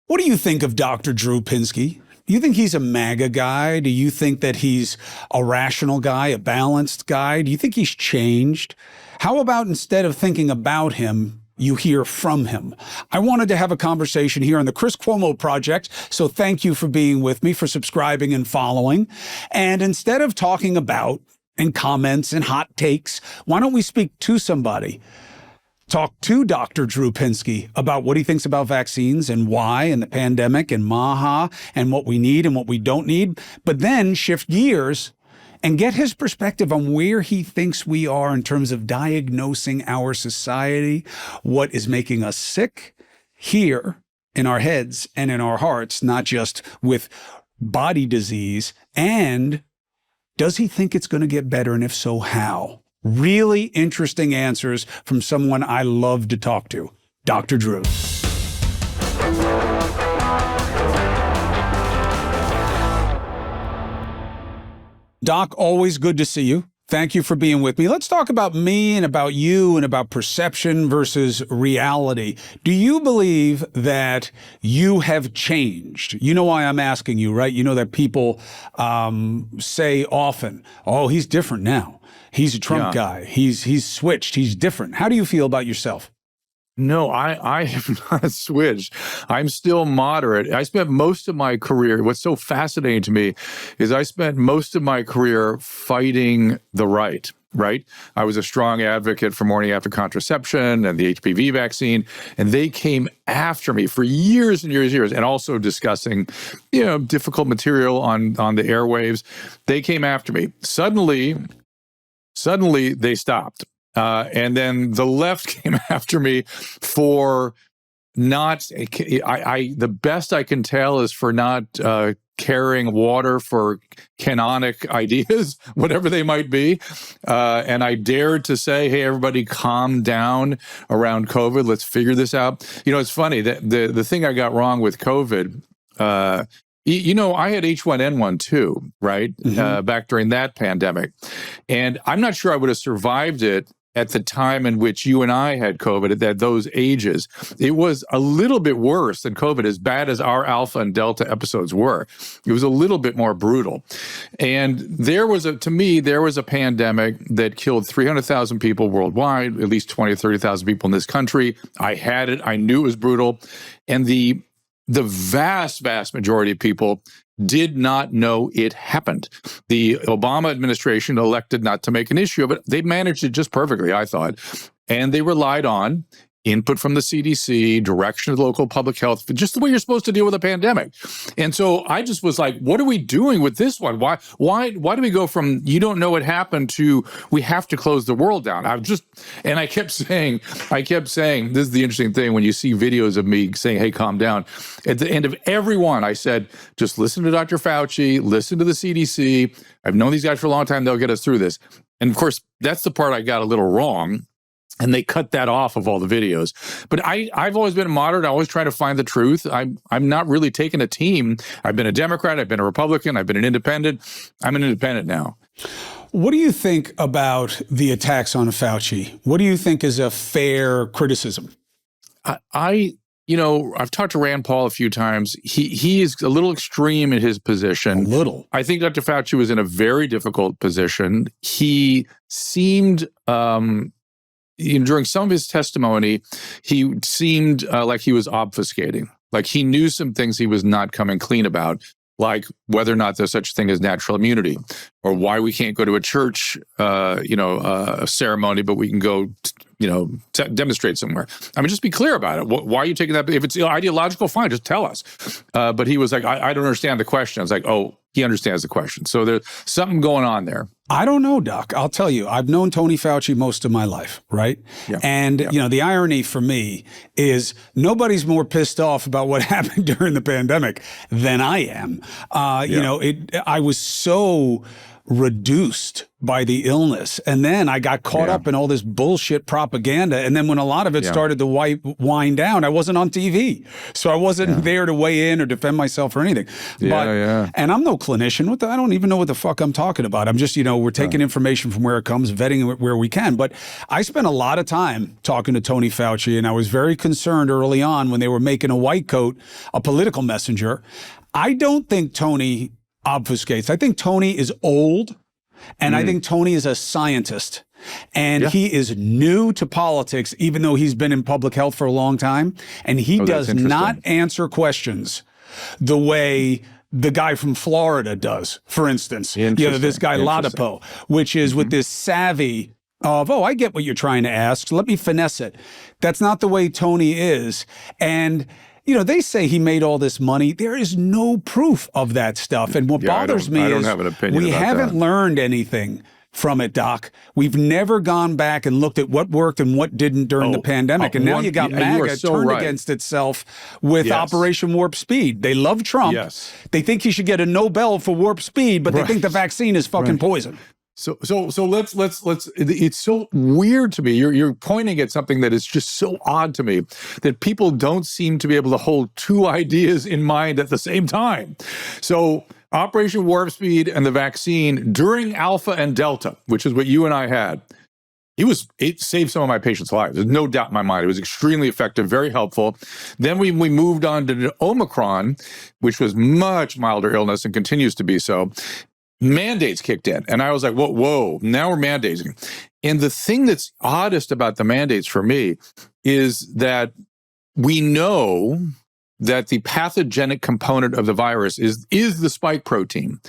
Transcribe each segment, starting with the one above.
What do you think of Dr. Drew Pinsky? Do you think he's a MAGA guy? Do you think that he's a rational guy, a balanced guy? Do you think he's changed? How about instead of thinking about him, you hear from him? I wanted to have a conversation here on the Chris Cuomo Project, so thank you for being with me, for subscribing and following. And instead of talking about and comments and hot takes, why don't we speak to somebody? Talk to Dr. Drew Pinsky about what he thinks about vaccines and why, and the pandemic and MAHA and what we need and what we don't need, but then shift gears and get his perspective on where he thinks we are in terms of diagnosing our society, what is making us sick here in our heads and in our hearts, not just with body disease, and does he think it's going to get better, and if so, how? Really interesting answers from someone I love to talk to, Dr. Drew. Doc, always good to see you. Thank you for being with me. Let's talk about me and about you and about perception versus reality. Do you believe that you have changed? You know why I'm asking you, right? You know that people say often, oh, he's different now. He's a Trump guy. He's switched. He's different. How do you feel about yourself? No, I have not switched. I'm still moderate. I spent most of my career, what's so fascinating to me is I spent most of my career fighting the right? I was a strong advocate for morning after contraception and the HPV vaccine, and they came after me for years and years, and also discussing, difficult material on the airwaves. They came after me. Suddenly they stopped. And then the left came after me for not, the best I can tell is for not carrying water for canonic ideas, whatever they might be. And I dared to say, hey, everybody calm down around COVID. Let's figure this out. It's funny that the thing I got wrong with COVID, I had H1N1 too, right? Mm-hmm. Back during that pandemic. And I'm not sure I would have survived it at the time in which you and I had COVID at those ages. It was a little bit worse than COVID, as bad as our Alpha and Delta episodes were. It was a little bit more brutal. And there was a pandemic that killed 300,000 people worldwide, at least 20 or 30,000 people in this country. I had it. I knew it was brutal. And the vast majority of people did not know it happened. The Obama administration elected not to make an issue of it. They managed it just perfectly, I thought. And they relied on input from the CDC, direction of the local public health, just the way you're supposed to deal with a pandemic. And so I just was like, what are we doing with this one? Why do we go from you don't know what happened to we have to close the world down? I kept saying, this is the interesting thing when you see videos of me saying, hey, calm down. At the end of every one, I said, just listen to Dr. Fauci, listen to the CDC. I've known these guys for a long time. They'll get us through this. And of course, that's the part I got a little wrong. And they cut that off of all the videos. But I've always been moderate. I always try to find the truth. I'm not really taking a team. I've been a Democrat. I've been a Republican. I've been an independent. I'm an independent now. What do you think about the attacks on Fauci? What do you think is a fair criticism? I've talked to Rand Paul a few times. He is a little extreme in his position. A little. I think Dr. Fauci was in a very difficult position. He seemed... during some of his testimony, he seemed like he was obfuscating. Like he knew some things he was not coming clean about, like whether or not there's such a thing as natural immunity, or why we can't go to a church, ceremony, but we can go, demonstrate somewhere. I mean, just be clear about it. Why are you taking that? If it's ideological, fine, just tell us. But he was like, I don't understand the question. I was like, oh, he understands the question. So there's something going on there. I don't know, Doc. I'll tell you, I've known Tony Fauci most of my life, right? Yeah. And, the irony for me is nobody's more pissed off about what happened during the pandemic than I am. I was so reduced by the illness. And then I got caught up in all this bullshit propaganda. And then when a lot of it started to wind down, I wasn't on TV. So I wasn't there to weigh in or defend myself or anything. And I'm no clinician. I don't even know what the fuck I'm talking about. I'm just, we're taking information from where it comes, vetting it where we can. But I spent a lot of time talking to Tony Fauci, and I was very concerned early on when they were making a white coat a political messenger. I don't think Tony obfuscates. I think Tony is old, and I think Tony is a scientist. And he is new to politics, even though he's been in public health for a long time. And he does not answer questions the way the guy from Florida does, for instance. This guy Latipo, which is with this savvy of, I get what you're trying to ask, so let me finesse it. That's not the way Tony is. And they say he made all this money. There is no proof of that stuff. And what bothers me is I don't have an opinion we haven't learned anything from it, Doc. We've never gone back and looked at what worked and what didn't during the pandemic. And now you got MAGA turned against itself with Operation Warp Speed. They love Trump. They think he should get a Nobel for Warp Speed, but they think the vaccine is fucking poison. So let's. It's so weird to me. You're pointing at something that is just so odd to me, that people don't seem to be able to hold two ideas in mind at the same time. So Operation Warp Speed and the vaccine during Alpha and Delta, which is what you and I had, it saved some of my patients' lives. There's no doubt in my mind. It was extremely effective, very helpful. Then we moved on to Omicron, which was much milder illness and continues to be so. Mandates kicked in. And I was like, whoa, now we're mandating. And the thing that's oddest about the mandates for me is that we know that the pathogenic component of the virus is the spike protein.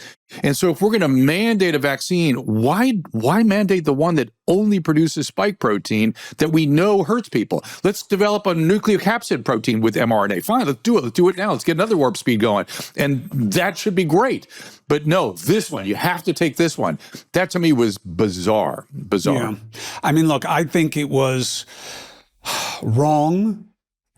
And so if we're going to mandate a vaccine, why mandate the one that only produces spike protein that we know hurts people? Let's develop a nucleocapsid protein with mRNA. Fine, let's do it. Let's do it now. Let's get another warp speed going. And that should be great. But no, this one, you have to take this one. That to me was bizarre. Yeah. I mean, look, I think it was wrong.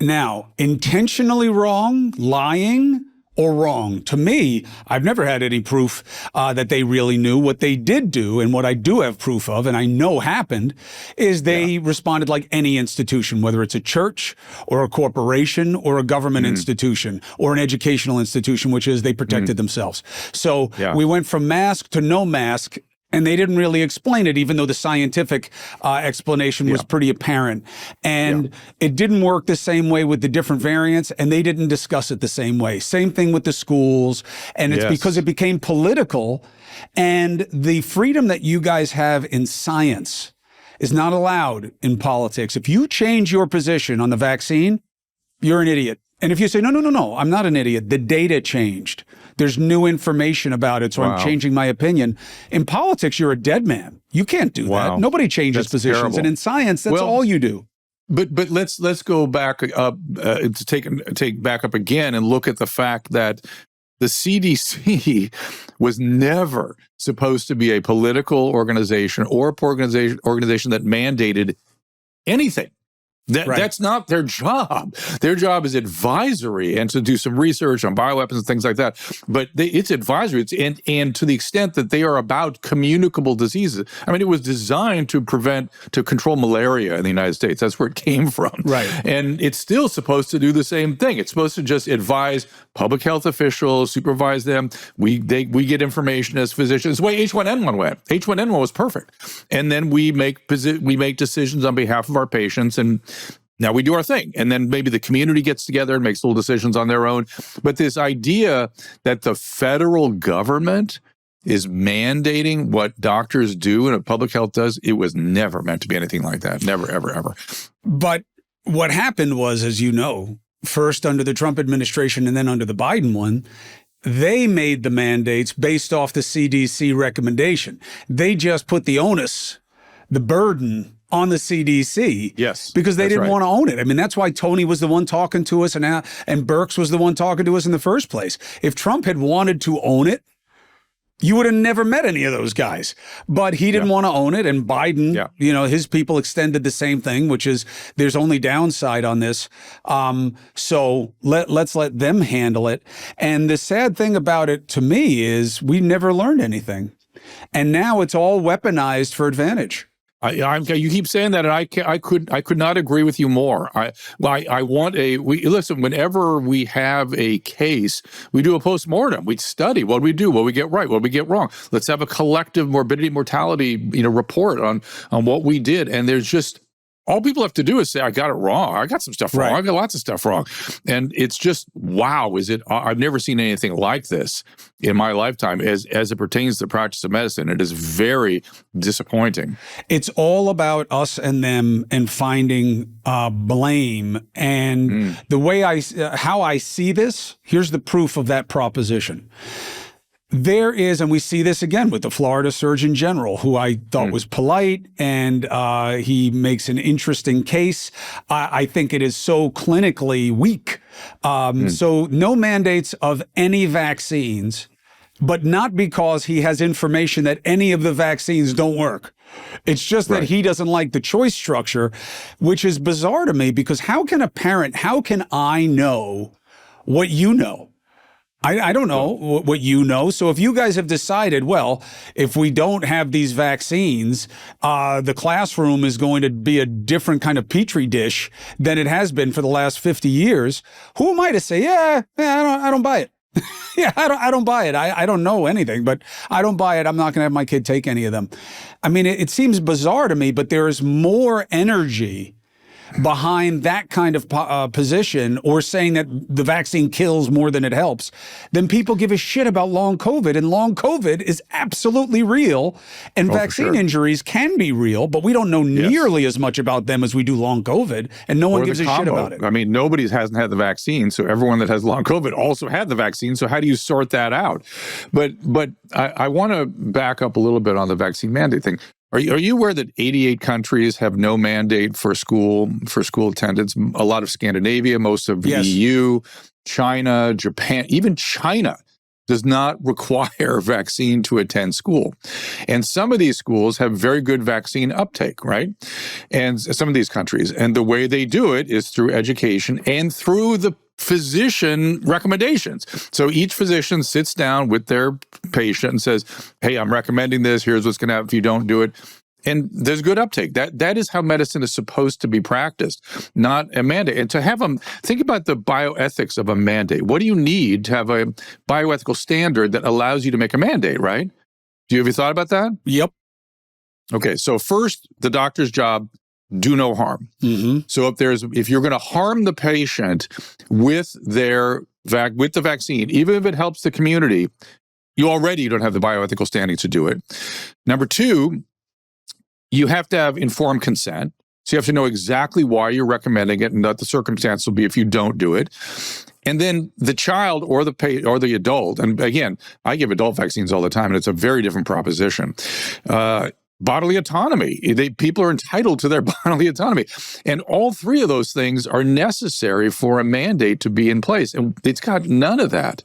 Now, intentionally wrong, lying, or wrong. To me, I've never had any proof that they really knew. What they did do, and what I do have proof of, and I know happened, is they responded like any institution, whether it's a church or a corporation or a government institution or an educational institution, which is they protected themselves. So we went from mask to no mask. And they didn't really explain it, even though the scientific explanation was pretty apparent. And it didn't work the same way with the different variants, and they didn't discuss it the same way. Same thing with the schools. And it's because it became political. And the freedom that you guys have in science is not allowed in politics. If you change your position on the vaccine, you're an idiot. And if you say, no, I'm not an idiot, the data changed. There's new information about it, so I'm changing my opinion. In politics, you're a dead man. You can't do that. Nobody changes positions. Terrible. And in science, that's all you do. But let's go back up to take back up again and look at the fact that the CDC was never supposed to be a political organization or a organization that mandated anything. That's not their job. Their job is advisory and to do some research on bioweapons and things like that. But it's advisory. And to the extent that they are about communicable diseases. I mean, it was designed to control malaria in the United States. That's where it came from. Right. And it's still supposed to do the same thing. It's supposed to just advise public health officials, supervise them. We get information as physicians. The way H1N1 went. H1N1 was perfect. And then we make decisions on behalf of our patients, and now we do our thing. And then maybe the community gets together and makes little decisions on their own. But this idea that the federal government is mandating what doctors do and what public health does, it was never meant to be anything like that. Never, ever, ever. But what happened was, as you know, first under the Trump administration and then under the Biden one, they made the mandates based off the CDC recommendation. They just put the onus, the burden on the CDC. Yes. Because they didn't want to own it. I mean, that's why Tony was the one talking to us and Birx was the one talking to us in the first place. If Trump had wanted to own it, you would have never met any of those guys. But he didn't want to own it. And Biden, his people extended the same thing, which is there's only downside on this. So let's let them handle it. And the sad thing about it to me is we never learned anything. And now it's all weaponized for advantage. You keep saying that, and I could not agree with you more. I want listen. Whenever we have a case, we do a postmortem. We study what we do, what we get right, what we get wrong. Let's have a collective morbidity, mortality, report on what we did. And there's just all people have to do is say, I got it wrong. I got some stuff wrong. Right. I got lots of stuff wrong. And it's just, wow, I've never seen anything like this in my lifetime as it pertains to the practice of medicine. It is very disappointing. It's all about us and them and finding blame. And the way how I see this, here's the proof of that proposition. There is, and we see this again with the Florida Surgeon General, who I thought was polite, and he makes an interesting case. I think it is so clinically weak. So no mandates of any vaccines, but not because he has information that any of the vaccines don't work. It's just that he doesn't like the choice structure, which is bizarre to me, because how can I know what you know? I don't know what you know. So if you guys have decided, well, if we don't have these vaccines, the classroom is going to be a different kind of petri dish than it has been for the last 50 years, who am I to say, I don't buy it. I don't buy it. I don't know anything, but I don't buy it. I'm not going to have my kid take any of them. I mean, it seems bizarre to me, but there is more energy behind that kind of position, or saying that the vaccine kills more than it helps, then people give a shit about long COVID. And long COVID is absolutely real. And vaccine injuries can be real, but we don't know nearly as much about them as we do long COVID. And no one gives a shit about it. I mean, nobody hasn't had the vaccine. So everyone that has long COVID also had the vaccine. So how do you sort that out? But I want to back up a little bit on the vaccine mandate thing. Are you aware that 88 countries have no mandate for school attendance? A lot of Scandinavia, most of the EU, China, Japan, even China does not require a vaccine to attend school. And some of these schools have very good vaccine uptake, right? And some of these countries. And the way they do it is through education and through the physician recommendations. So each physician sits down with their patient and says, hey, I'm recommending this. Here's what's going to happen if you don't do it. And there's good uptake. That is how medicine is supposed to be practiced, not a mandate. And to have think about the bioethics of a mandate. What do you need to have a bioethical standard that allows you to make a mandate, right? Have you thought about that? Yep. Okay, so first, the doctor's job, do no harm. So if you're going to harm the patient with the vaccine, even if it helps the community, you don't have the bioethical standing to do it. Number two, you have to have informed consent. So you have to know exactly why you're recommending it and what the circumstance will be if you don't do it. And then the child or the adult, and again, I give adult vaccines all the time, and it's a very different proposition. Bodily autonomy. People are entitled to their bodily autonomy. And all three of those things are necessary for a mandate to be in place. And it's got none of that.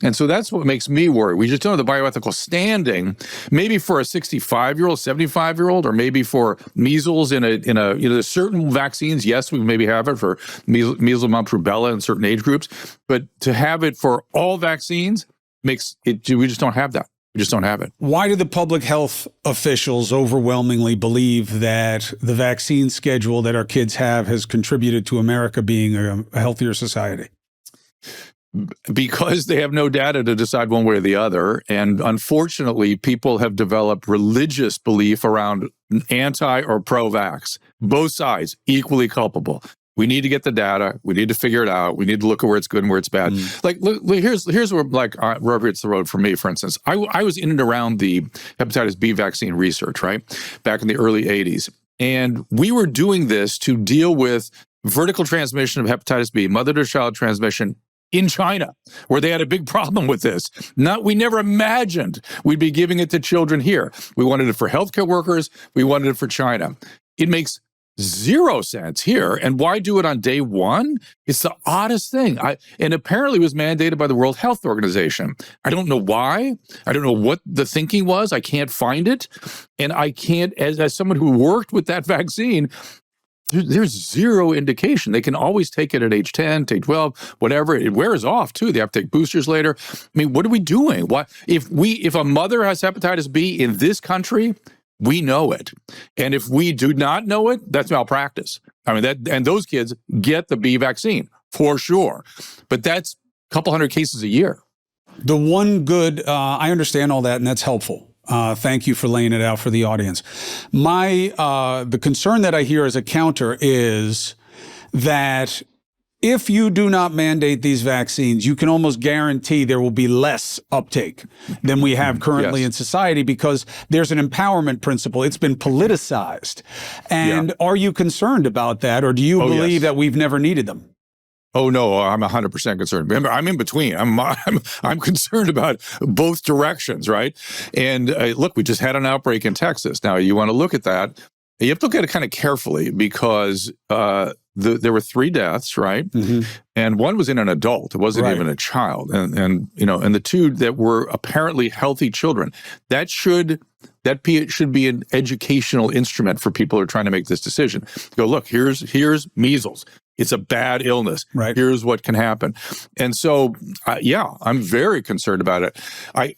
And so that's what makes me worry. We just don't have the bioethical standing, maybe for a 65-year-old, 75-year-old, or maybe for measles in a certain vaccines. Yes, we maybe have it for measles, mumps, rubella in certain age groups. But to have it for all vaccines we just don't have that. We just don't have it. Why do the public health officials overwhelmingly believe that the vaccine schedule that our kids have has contributed to America being a healthier society? Because they have no data to decide one way or the other. And unfortunately, people have developed religious belief around anti or pro-vax. Both sides equally culpable. We need to get the data. We need to figure it out. We need to look at where it's good and where it's bad. Like, look, here's where rubber hits the road for me. For instance, I was in and around the hepatitis B vaccine research, right, back in the early 80s. And we were doing this to deal with vertical transmission of hepatitis B, mother-to-child transmission, in China, where they had a big problem with this. We never imagined we'd be giving it to children here. We wanted it for healthcare workers. We wanted it for China. It makes zero sense here. And why do it on day one? It's the oddest thing. And apparently was mandated by the World Health Organization. I don't know why. I don't know what the thinking was. I can't find it. And I can't, as someone who worked with that vaccine, There's zero indication. They can always take it at age 10, take 12, whatever. It wears off too. They have to take boosters later. I mean, what are we doing? What if a mother has hepatitis B in this country, we know it. And if we do not know it, that's malpractice. I mean, and those kids get the B vaccine for sure. But that's a couple hundred cases a year. The one good, I understand all that, and that's helpful. Thank you for laying it out for the audience. The concern that I hear as a counter is that if you do not mandate these vaccines, you can almost guarantee there will be less uptake than we have currently in society, because there's an empowerment principle. It's been politicized. And are you concerned about that, or do you believe that we've never needed them? Oh no, I'm 100% concerned. Remember, I'm in between. I'm concerned about both directions, right? And look, we just had an outbreak in Texas. Now, you want to look at that. You have to look at it kind of carefully, because there were 3 deaths, right? Mm-hmm. And one was in an adult. It wasn't even a child. And the 2 that were apparently healthy children. That should be an educational instrument for people who are trying to make this decision. Go, look, here's measles. It's a bad illness. Right. Here's what can happen. And so, I'm very concerned about it.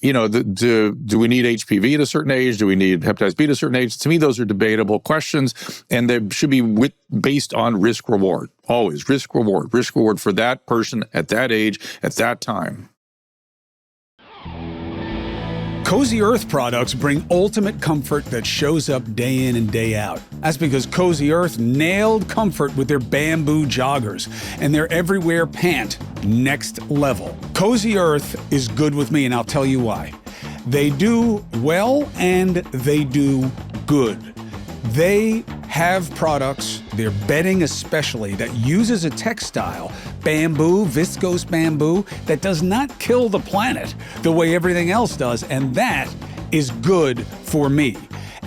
Do we need HPV at a certain age? Do we need hepatitis B at a certain age? To me, those are debatable questions, and they should be based on risk reward. Always risk reward for that person at that age, at that time. Cozy Earth products bring ultimate comfort that shows up day in and day out. That's because Cozy Earth nailed comfort with their bamboo joggers and their everywhere pant next level. Cozy Earth is good with me, and I'll tell you why. They do well and they do good. They have products, their bedding especially, that uses a textile, bamboo, viscose bamboo, that does not kill the planet the way everything else does, and that is good for me.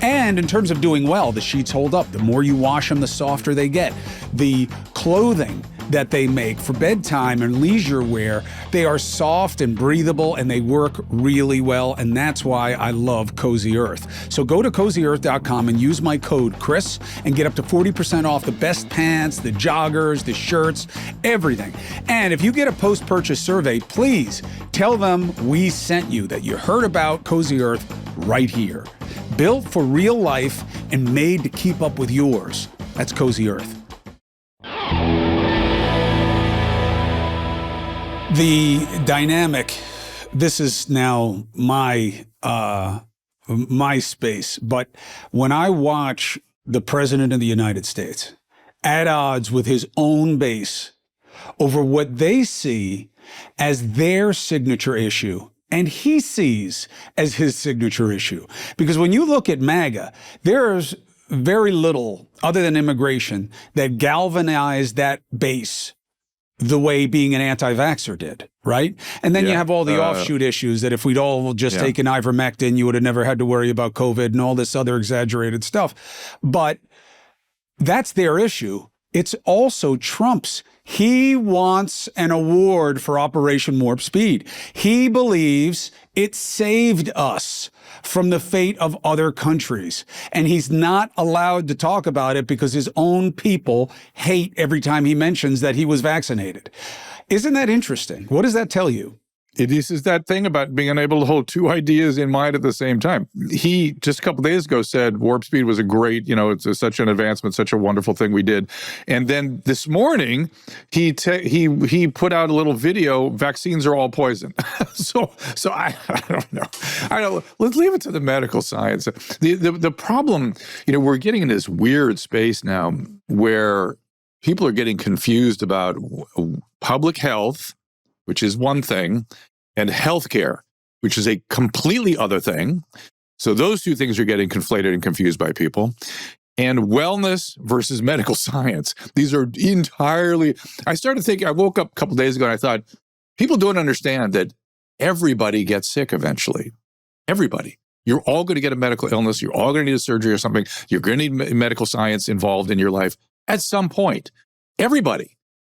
And in terms of doing well, the sheets hold up. The more you wash them, the softer they get. The clothing that they make for bedtime and leisure wear, they are soft and breathable, and they work really well, and that's why I love Cozy Earth. So go to CozyEarth.com and use my code Chris and get up to 40% off the best pants, the joggers, the shirts, everything. And if you get a post-purchase survey, please tell them we sent you, that you heard about Cozy Earth right here. Built for real life and made to keep up with yours. That's Cozy Earth. The dynamic, this is now my space, but when I watch the President of the United States at odds with his own base over what they see as their signature issue, and he sees as his signature issue. Because when you look at MAGA, there's very little other than immigration that galvanized that base the way being an anti-vaxxer did, right? And then you have all the offshoot issues that if we'd all just taken ivermectin, you would have never had to worry about COVID and all this other exaggerated stuff. But that's their issue. It's also Trump's. He wants an award for Operation Warp Speed. He believes it saved us from the fate of other countries. And he's not allowed to talk about it because his own people hate every time he mentions that he was vaccinated. Isn't that interesting? What does that tell you? It is that thing about being unable to hold 2 ideas in mind at the same time. He, just a couple of days ago, said warp speed was a great, it's such an advancement, such a wonderful thing we did. And then this morning, he put out a little video, vaccines are all poison. so I don't know. Let's leave it to the medical science. The problem, we're getting in this weird space now where people are getting confused about public health, which is one thing, and healthcare, which is a completely other thing. So those 2 things are getting conflated and confused by people. And wellness versus medical science. These are entirely, I started thinking, I woke up a couple of days ago and I thought, people don't understand that everybody gets sick eventually. Everybody. You're all going to get a medical illness. You're all going to need a surgery or something. You're going to need medical science involved in your life at some point. Everybody.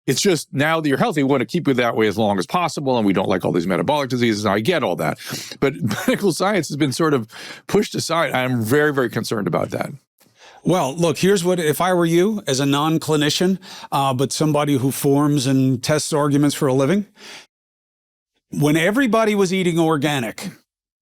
It's just now that you're healthy, we want to keep you that way as long as possible, and we don't like all these metabolic diseases, and I get all that. But medical science has been sort of pushed aside. I'm very, very concerned about that. Well, look, here's what, if I were you as a non-clinician, but somebody who forms and tests arguments for a living, when everybody was eating organic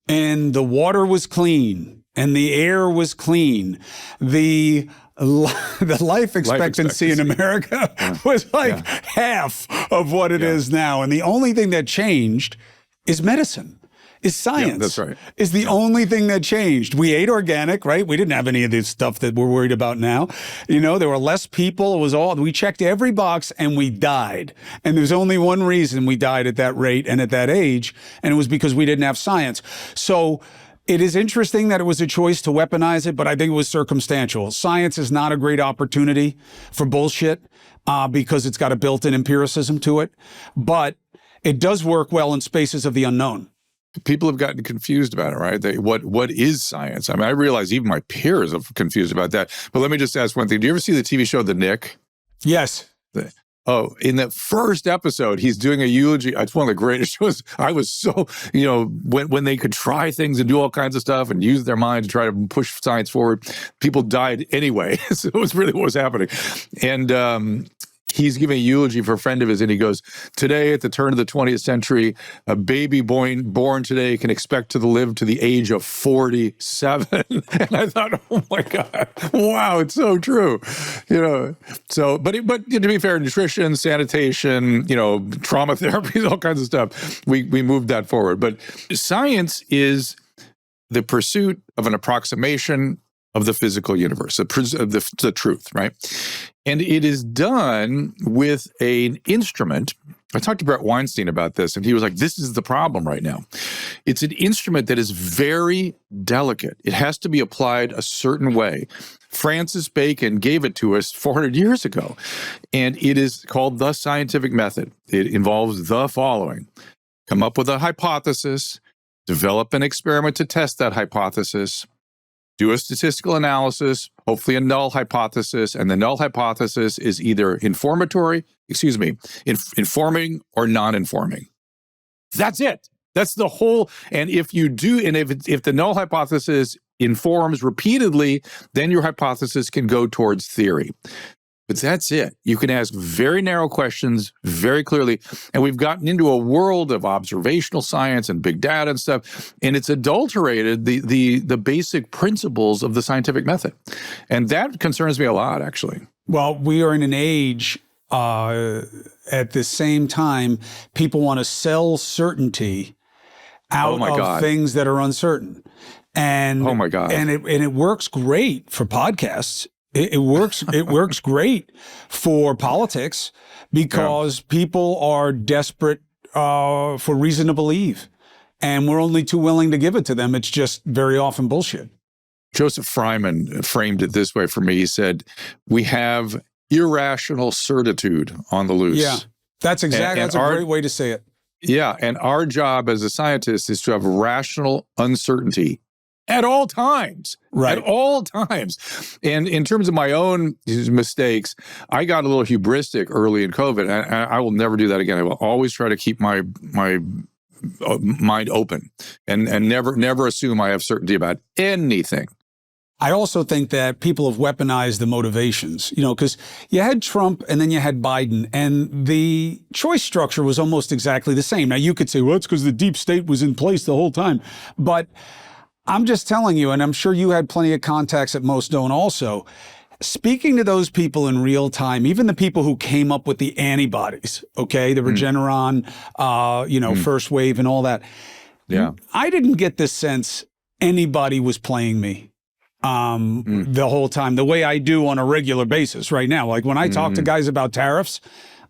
and the water was clean and the air was clean, the life expectancy in America was like half of what it is now. And the only thing that changed is medicine. Is science. Yeah, that's right. Is the only thing that changed. We ate organic, right? We didn't have any of this stuff that we're worried about now. You know, there were less people. It was all, we checked every box and we died. And there's only one reason we died at that rate and at that age, and it was because we didn't have science. So it is interesting that it was a choice to weaponize it, but I think it was circumstantial. Science is not a great opportunity for bullshit because it's got a built-in empiricism to it, but it does work well in spaces of the unknown. People have gotten confused about it, right? What is science? I mean, I realize even my peers are confused about that. But let me just ask one thing. Do you ever see the TV show The Nick? Yes. In the first episode, he's doing a eulogy. It's one of the greatest shows. I was so, when they could try things and do all kinds of stuff and use their mind to try to push science forward, people died anyway. So it was really what was happening. And he's giving a eulogy for a friend of his, and he goes, today, at the turn of the 20th century, a baby born today can expect to live to the age of 47. And I thought, oh my God, wow, it's so true. So, but to be fair, nutrition, sanitation, trauma therapies, all kinds of stuff, we moved that forward. But science is the pursuit of an approximation of the physical universe, the truth, right? And it is done with an instrument. I talked to Brett Weinstein about this, and he was like, this is the problem right now. It's an instrument that is very delicate. It has to be applied a certain way. Francis Bacon gave it to us 400 years ago, and it is called the scientific method. It involves the following: come up with a hypothesis, develop an experiment to test that hypothesis, do a statistical analysis, hopefully a null hypothesis, and the null hypothesis is either informing or non-informing. That's it. That's the whole. And if the null hypothesis informs repeatedly, then your hypothesis can go towards theory. But that's it. You can ask very narrow questions very clearly. And we've gotten into a world of observational science and big data and stuff, and it's adulterated the basic principles of the scientific method. And that concerns me a lot, actually. Well, we are in an age, at the same time, people want to sell certainty out of things that are uncertain. And, oh my God. And it works great for podcasts. It works great for politics because people are desperate for reason to believe, and we're only too willing to give it to them. It's just very often bullshit. Joseph Fryman framed it this way for me. He said, we have irrational certitude on the loose. Yeah, that's exactly, that's a great way to say it. Yeah, and our job as a scientist is to have rational uncertainty at all times, right? At all times. And in terms of my own mistakes, I got a little hubristic early in COVID, and I will never do that again. I will always try to keep my mind open and never assume I have certainty about anything. I also think that people have weaponized the motivations, because you had Trump and then you had Biden, and the choice structure was almost exactly the same. Now, you could say, well, it's because the deep state was in place the whole time. But I'm just telling you, and I'm sure you had plenty of contacts that most don't also, speaking to those people in real time, even the people who came up with the antibodies, okay, the Regeneron, first wave and all that. Yeah. I didn't get the sense anybody was playing me the whole time, the way I do on a regular basis right now. Like when I talk to guys about tariffs,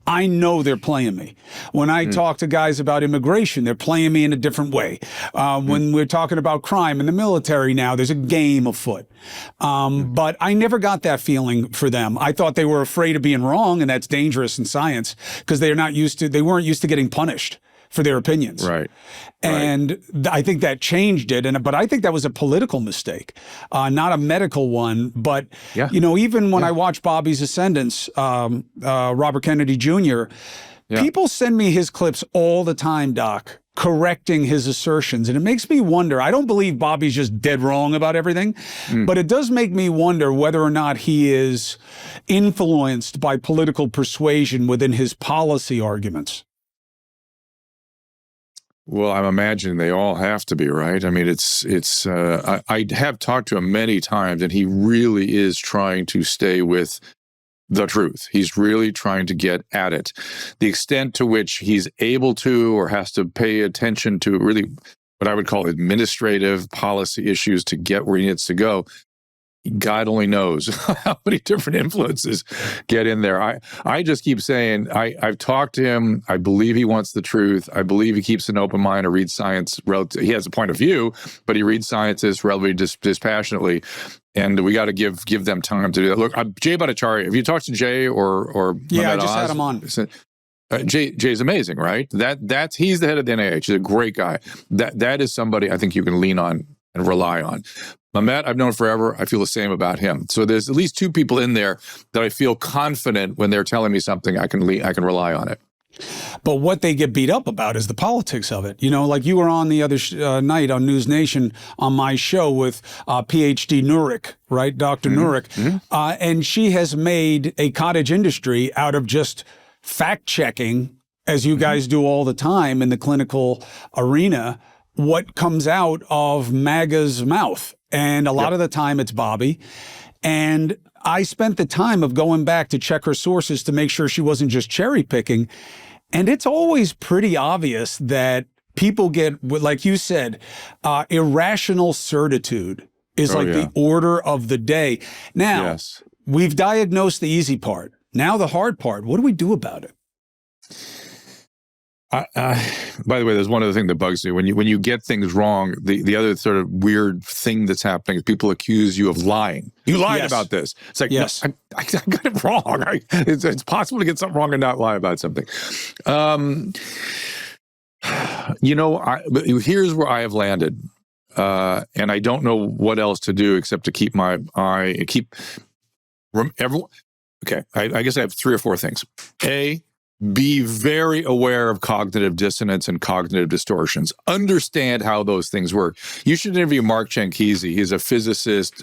I know they're playing me. When I talk to guys about immigration, they're playing me in a different way. When we're talking about crime in the military now, there's a game afoot. But I never got that feeling for them. I thought they were afraid of being wrong, and that's dangerous in science because they weren't used to getting punished for their opinions. Right. And I think that changed it. But I think that was a political mistake, not a medical one. But, even when I watch Bobby's Ascendance, Robert Kennedy Jr., people send me his clips all the time, Doc, correcting his assertions. And it makes me wonder, I don't believe Bobby's just dead wrong about everything, but it does make me wonder whether or not he is influenced by political persuasion within his policy arguments. Well, I'm imagining they all have to be, right? I mean, I have talked to him many times, and he really is trying to stay with the truth. He's really trying to get at it. The extent to which he's able to or has to pay attention to really what I would call administrative policy issues to get where he needs to go, God only knows how many different influences get in there. I just keep saying, I've talked to him. I believe he wants the truth. I believe he keeps an open mind or reads science. He has a point of view, but he reads scientists relatively dispassionately. And we got to give them time to do that. Look, Jay Bhattacharya, have you talked to Jay or yeah, Mehmet I just Oz? had him on. Jay's amazing, right? He's the head of the NIH. He's a great guy. That is somebody I think you can lean on and rely on. Mehmet, I've known forever. I feel the same about him. So there's at least two people in there that I feel confident when they're telling me something, I can rely on it. But what they get beat up about is the politics of it. You know, like you were on the other night on News Nation on my show with PhD Nurik, right? Dr. Nurik. And she has made a cottage industry out of just fact checking, as you guys do all the time in the clinical arena, what comes out of MAGA's mouth. And a lot of the time it's Bobby. And I spent the time of going back to check her sources to make sure she wasn't just cherry picking. And it's always pretty obvious that people get, like you said, irrational certitude is the order of the day. Now, we've diagnosed the easy part. Now the hard part, what do we do about it? By the way, there's one other thing that bugs me. When you get things wrong, the other sort of weird thing that's happening is people accuse you of lying. You lied about this. It's like, no, I got it wrong. It's possible to get something wrong and not lie about something. Here's where I have landed. And I don't know what else to do except to keep my eye, I guess I have three or four things. A, be very aware of cognitive dissonance and cognitive distortions. Understand how those things work. You should interview Mark Chankisi. He's a physicist,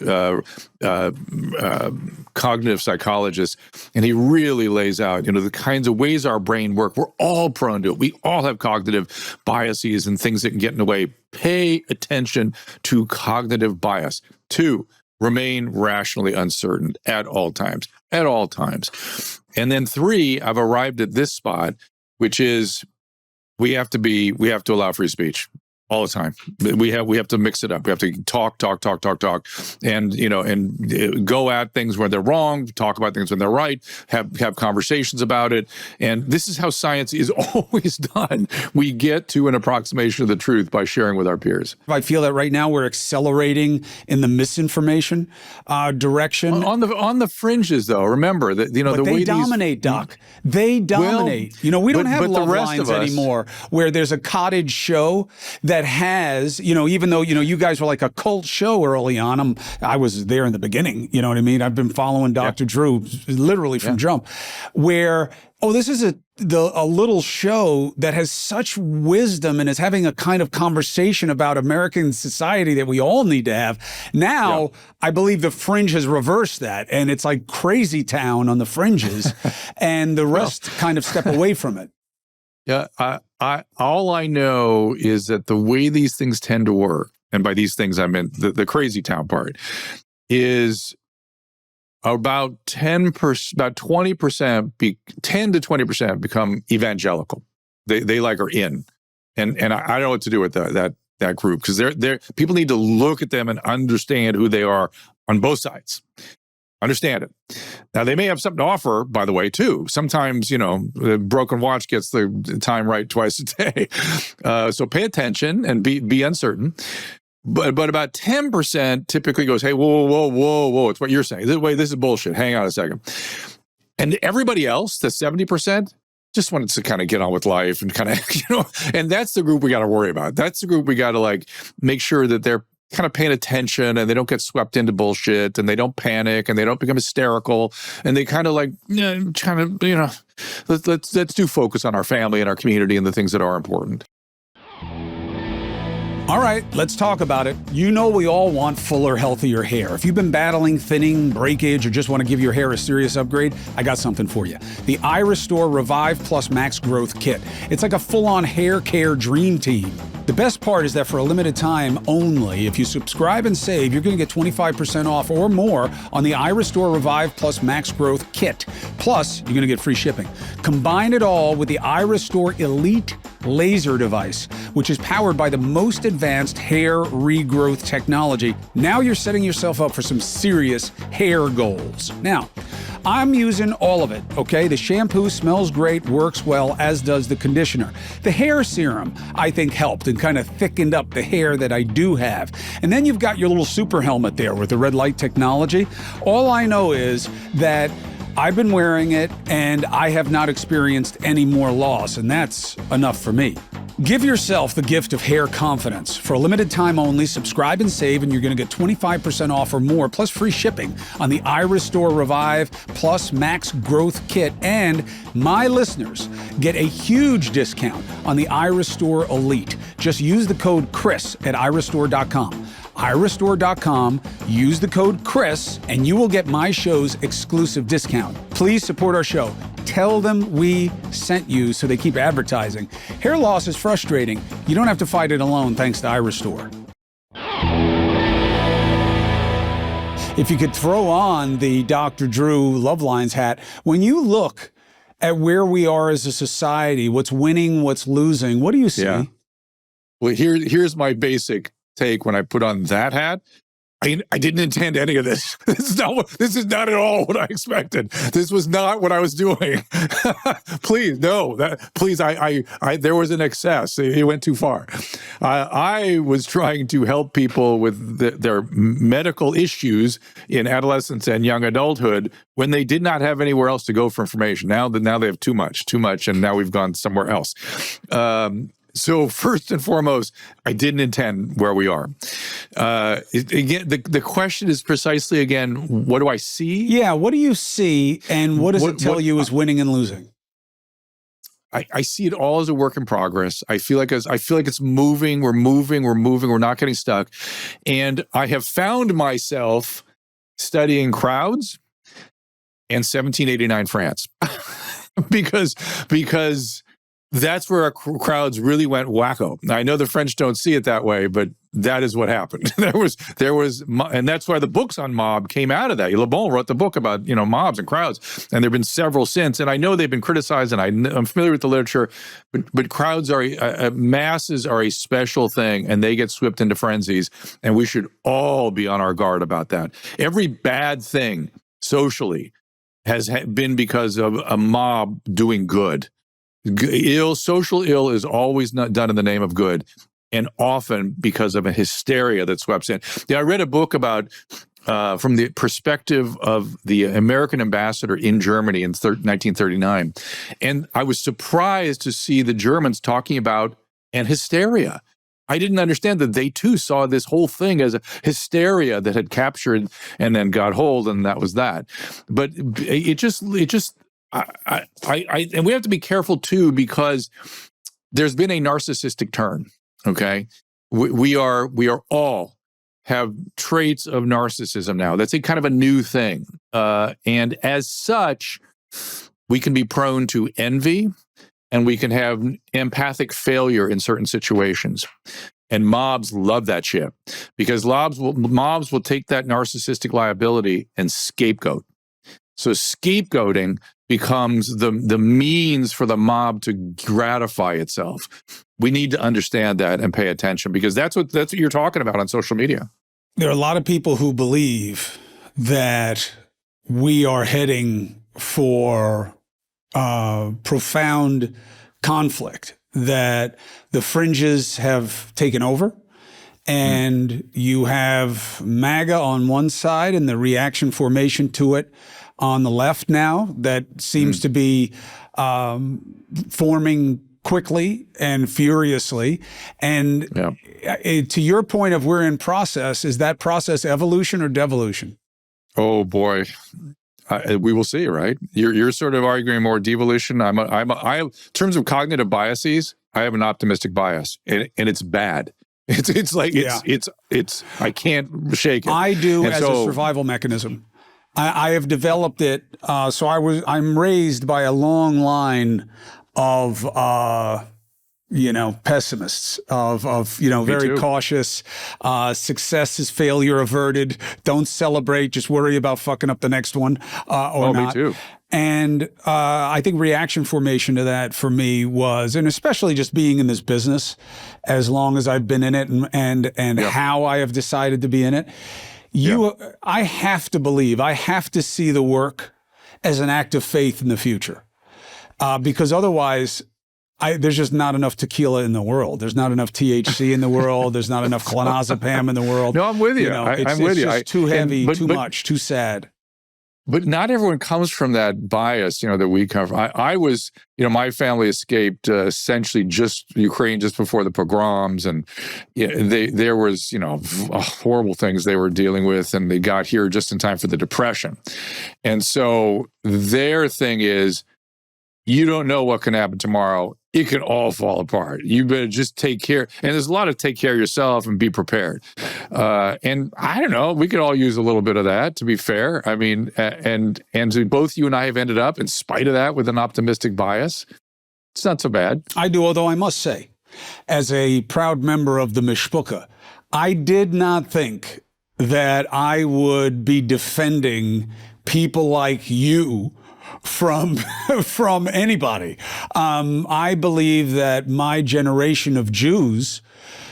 cognitive psychologist, and he really lays out, the kinds of ways our brain work. We're all prone to it. We all have cognitive biases and things that can get in the way. Pay attention to cognitive bias. 2, remain rationally uncertain at all times. At all times. And then 3, I've arrived at this spot, which is we have to allow free speech all the time. We have to mix it up. We have to talk, and go at things where they're wrong, talk about things when they're right, have conversations about it. And this is how science is always done. We get to an approximation of the truth by sharing with our peers. I feel that right now we're accelerating in the misinformation direction. On the fringes, though, remember that but they dominate, Doc. They dominate. Well, we don't have love lines anymore where there's a cottage show that has, even though, you guys were like a cult show early on. I was there in the beginning, you know what I mean? I've been following Dr. Drew literally from jump, where, this is a little show that has such wisdom and is having a kind of conversation about American society that we all need to have. Now, I believe the fringe has reversed that, and it's like crazy town on the fringes, and the rest kind of step away from it. Yeah, all I know is that the way these things tend to work, and by these things I meant the crazy town part, is about 10%, about 20%, 10 to 20% become evangelical. They are in, and I don't know what to do with that group, because they're people need to look at them and understand who they are on both sides. Understand it. Now, they may have something to offer, by the way, too. Sometimes, the broken watch gets the time right twice a day. So pay attention and be uncertain. But about 10% typically goes, hey, whoa, it's what you're saying. This is bullshit. Hang on a second. And everybody else, the 70%, just wants to kind of get on with life and kind of, and that's the group we got to worry about. That's the group we got to make sure that they're kind of paying attention and they don't get swept into bullshit and they don't panic and they don't become hysterical and they kind of let's do focus on our family and our community and the things that are important. All right, let's talk about it. You know we all want fuller, healthier hair. If you've been battling thinning, breakage, or just want to give your hair a serious upgrade, I got something for you. The iRestore Revive Plus Max Growth Kit. It's like a full-on hair care dream team. The best part is that for a limited time only, if you subscribe and save, you're going to get 25% off or more on the iRestore Revive Plus Max Growth Kit. Plus, you're going to get free shipping. Combine it all with the iRestore Elite laser device, which is powered by the most advanced hair regrowth technology. Now you're setting yourself up for some serious hair goals. Now, I'm using all of it, okay? The shampoo smells great, works well, as does the conditioner. The hair serum, I think, helped and kind of thickened up the hair that I do have. And then you've got your little super helmet there with the red light technology. All I know is that I've been wearing it and I have not experienced any more loss, and that's enough for me. Give yourself the gift of hair confidence. For a limited time only, subscribe and save, and you're going to get 25% off or more, plus free shipping on the iRestore Revive Plus Max Growth Kit. And my listeners get a huge discount on the iRestore Elite. Just use the code Chris at irrestore.com. irrestore.com, use the code Chris, and you will get my show's exclusive discount. Please support our show. Tell them we sent you so they keep advertising. Hair loss is frustrating. You don't have to fight it alone thanks to iRestore. If you could throw on the Dr. Drew Love Lines hat, when you look at where we are as a society, what's winning, what's losing, what do you see? Yeah. Well, here's my basic take when I put on that hat. I didn't intend any of this. This is not at all what I expected. This was not what I was doing. Please, no. Please, there was an excess. It went too far. I was trying to help people with their medical issues in adolescence and young adulthood when they did not have anywhere else to go for information. Now they have too much, and now we've gone somewhere else. So first and foremost, I didn't intend where we are. Again, the question is precisely, again, what do I see? Yeah, what do you see, and what does it tell you is winning and losing? I see it all as a work in progress. I feel like it's moving. We're moving. We're not getting stuck. And I have found myself studying crowds and 1789 France because that's where our crowds really went wacko. Now, I know the French don't see it that way, but that is what happened. There was, and that's why the books on mob came out of that. Le Bon wrote the book about, mobs and crowds, and there've been several since. And I know they've been criticized, and I'm familiar with the literature, but crowds masses are a special thing, and they get swept into frenzies, and we should all be on our guard about that. Every bad thing socially has been because of a mob doing good. Social ill is always not done in the name of good, and often because of a hysteria that sweeps in. I read a book about from the perspective of the American ambassador in Germany in 1939, and I was surprised to see the Germans talking about an hysteria. I didn't understand that they too saw this whole thing as a hysteria that had captured and then got hold, and that was that. But it just. And we have to be careful too, because there's been a narcissistic turn. Okay, we are all have traits of narcissism now. That's a kind of a new thing, and as such, we can be prone to envy, and we can have empathic failure in certain situations. And mobs love that shit, because mobs will take that narcissistic liability and scapegoat. So scapegoating becomes the means for the mob to gratify itself. We need to understand that and pay attention, because that's what you're talking about on social media. There are a lot of people who believe that we are heading for profound conflict, that the fringes have taken over, and you have MAGA on one side and the reaction formation to it on the left now that seems to be forming quickly and furiously. And to your point of we're in process, is that process evolution or devolution? Oh boy, we will see. Right? You're sort of arguing more devolution. I in terms of cognitive biases, I have an optimistic bias, and it's bad. It's like it's I can't shake it. I do and as a survival mechanism. I have developed it. I'm raised by a long line of pessimists, of very too. cautious. Success is failure averted. Don't celebrate. Just worry about fucking up the next one or not. Me too. And I think reaction formation to that for me was, and especially just being in this business as long as I've been in it and how I have decided to be in it, I have to believe, I have to see the work as an act of faith in the future. Because otherwise, there's just not enough tequila in the world. There's not enough THC in the world. There's not enough clonazepam in the world. No, I'm with you. I'm with you. It's just too heavy, too much, too sad. But not everyone comes from that bias, that we come from. I was, my family escaped essentially just Ukraine just before the pogroms, and there was, horrible things they were dealing with, and they got here just in time for the Depression. And so their thing is, you don't know what can happen tomorrow. It can all fall apart. You better just take care. And there's a lot of take care of yourself and be prepared. And I don't know, we could all use a little bit of that, to be fair. I mean, and both you and I have ended up, in spite of that, with an optimistic bias. It's not so bad. I do, although I must say, as a proud member of the Mishpucha, I did not think that I would be defending people like you from anybody. I believe that my generation of Jews,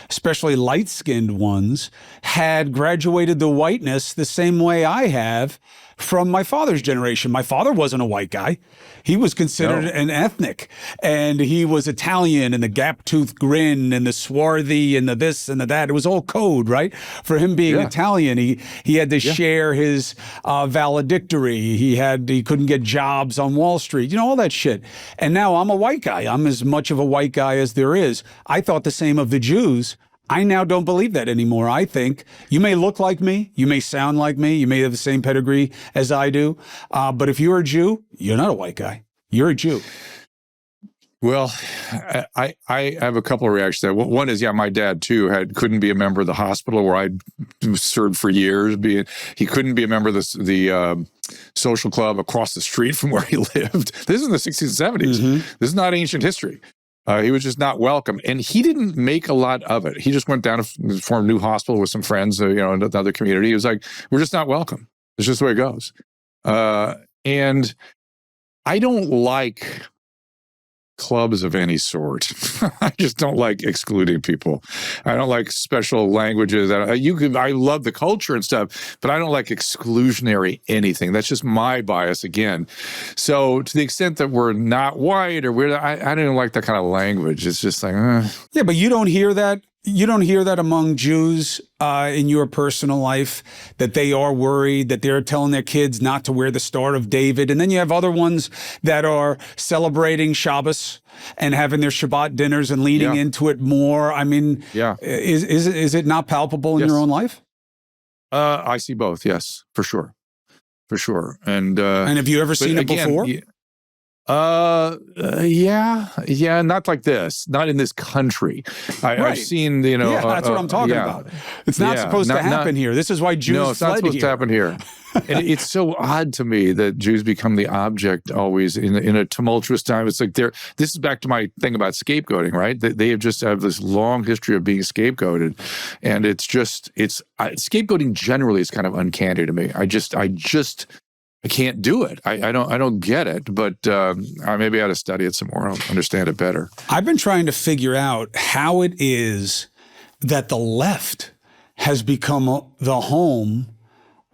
especially light-skinned ones, had graduated to whiteness the same way I have from my father's generation. My father wasn't a white guy. He was considered an ethnic, and he was Italian, and the gap-toothed grin and the swarthy and the this and the that. It was all code, right? For him being Italian, he had to share his valedictory. He couldn't get jobs on Wall Street, all that shit. And now I'm a white guy. I'm as much of a white guy as there is. I thought the same of the Jews. I now don't believe that anymore. I think you may look like me, you may sound like me, you may have the same pedigree as I do, but if you're a Jew, you're not a white guy. You're a Jew. Well, I have a couple of reactions to that. One is, my dad too couldn't be a member of the hospital where I served for years. He couldn't be a member of the social club across the street from where he lived. This is in the 60s and 70s. Mm-hmm. This is not ancient history. He was just not welcome. And he didn't make a lot of it. He just went down to form a new hospital with some friends, in another community. He was like, we're just not welcome. It's just the way it goes. And I don't like clubs of any sort. I just don't like excluding people. I don't like special languages. I love the culture and stuff, but I don't like exclusionary anything. That's just my bias again. So to the extent that we're not white or I don't like that kind of language. It's just like, Yeah, but you don't hear that. You don't hear that among Jews in your personal life, that they are worried, that they're telling their kids not to wear the Star of David. And then you have other ones that are celebrating Shabbos and having their Shabbat dinners and leading into it more. I mean, is it not palpable in your own life? I see both. Yes, for sure. For sure. And have you ever seen it before? Not like this, not in this country. I've seen, that's what I'm talking about. It's not supposed to happen here. This is why Jews fled here. No, it's not supposed to happen here. And it's so odd to me that Jews become the object always in a tumultuous time. It's like this is back to my thing about scapegoating, right? They just have this long history of being scapegoated. And scapegoating generally is kind of uncanny to me. I can't do it. I don't get it, but maybe I ought to study it some more. I'll understand it better. I've been trying to figure out how it is that the left has become the home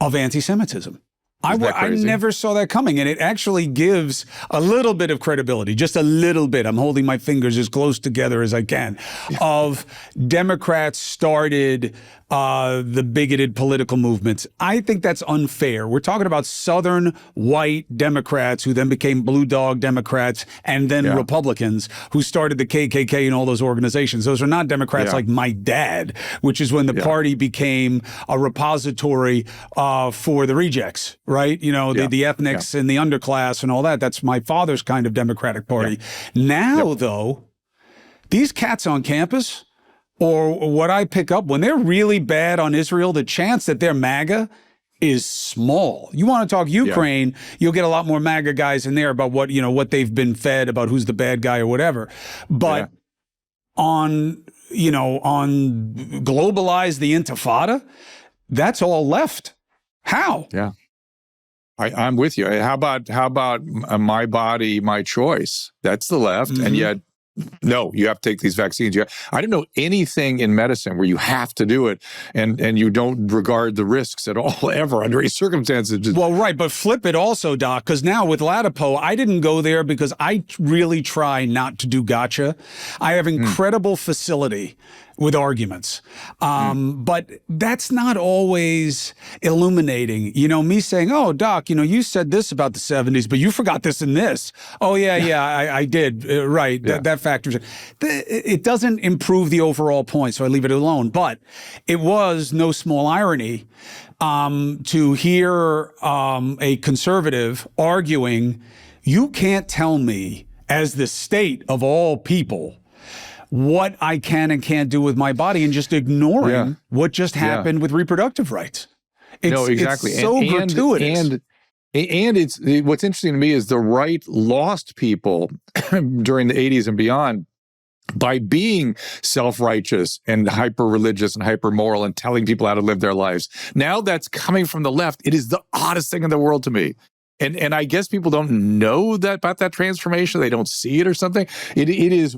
of anti-Semitism. I never saw that coming, and it actually gives a little bit of credibility, just a little bit. I'm holding my fingers as close together as I can, of Democrats started the bigoted political movements. I think that's unfair. We're talking about Southern white Democrats who then became blue dog Democrats and then Republicans who started the KKK and all those organizations. Those are not Democrats like my dad, which is when the party became a repository for the rejects, right? The ethnics and the underclass and all that. That's my father's kind of Democratic Party. Now, though, these cats on campus or what I pick up, when they're really bad on Israel, the chance that they're MAGA is small. You want to talk Ukraine, you'll get a lot more MAGA guys in there about what, what they've been fed, about who's the bad guy or whatever. But on globalize the intifada, that's all left. How? Yeah. I'm with you. How about my body, my choice? That's the left. And yet, no, you have to take these vaccines. I don't know anything in medicine where you have to do it and you don't regard the risks at all, ever, under any circumstances. Well, right. But flip it also, Doc, because now with Latipo, I didn't go there because I really try not to do gotcha. I have incredible facility with arguments. But that's not always illuminating. Me saying, oh, Doc, you said this about the 70s, but you forgot this and this. Oh, yeah, I did. Right. Yeah. That factors in. It doesn't improve the overall point, so I leave it alone. But it was no small irony to hear a conservative arguing, you can't tell me, as the state of all people, what I can and can't do with my body, and just ignoring what just happened with reproductive rights. No, exactly. It's so gratuitous. And it's what's interesting to me is the right lost people during the 80s and beyond by being self-righteous and hyper-religious and hyper-moral and telling people how to live their lives. Now that's coming from the left. It is the oddest thing in the world to me. And I guess people don't know that about that transformation. They don't see it or something. It is,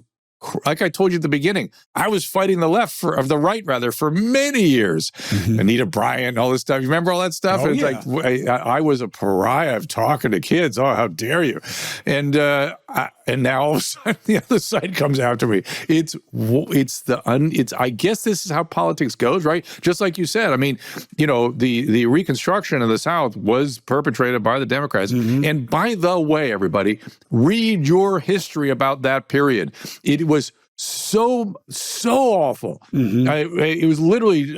like I told you at the beginning, I was fighting the right for many years. Anita Bryant, all this stuff. You remember all that stuff? Oh, It's like I was a pariah of talking to kids. Oh, how dare you? And now all of a sudden the other side comes after me. I guess this is how politics goes, right? Just like you said. I mean, the Reconstruction of the South was perpetrated by the Democrats. And by the way, everybody, read your history about that period. It was so awful. It was literally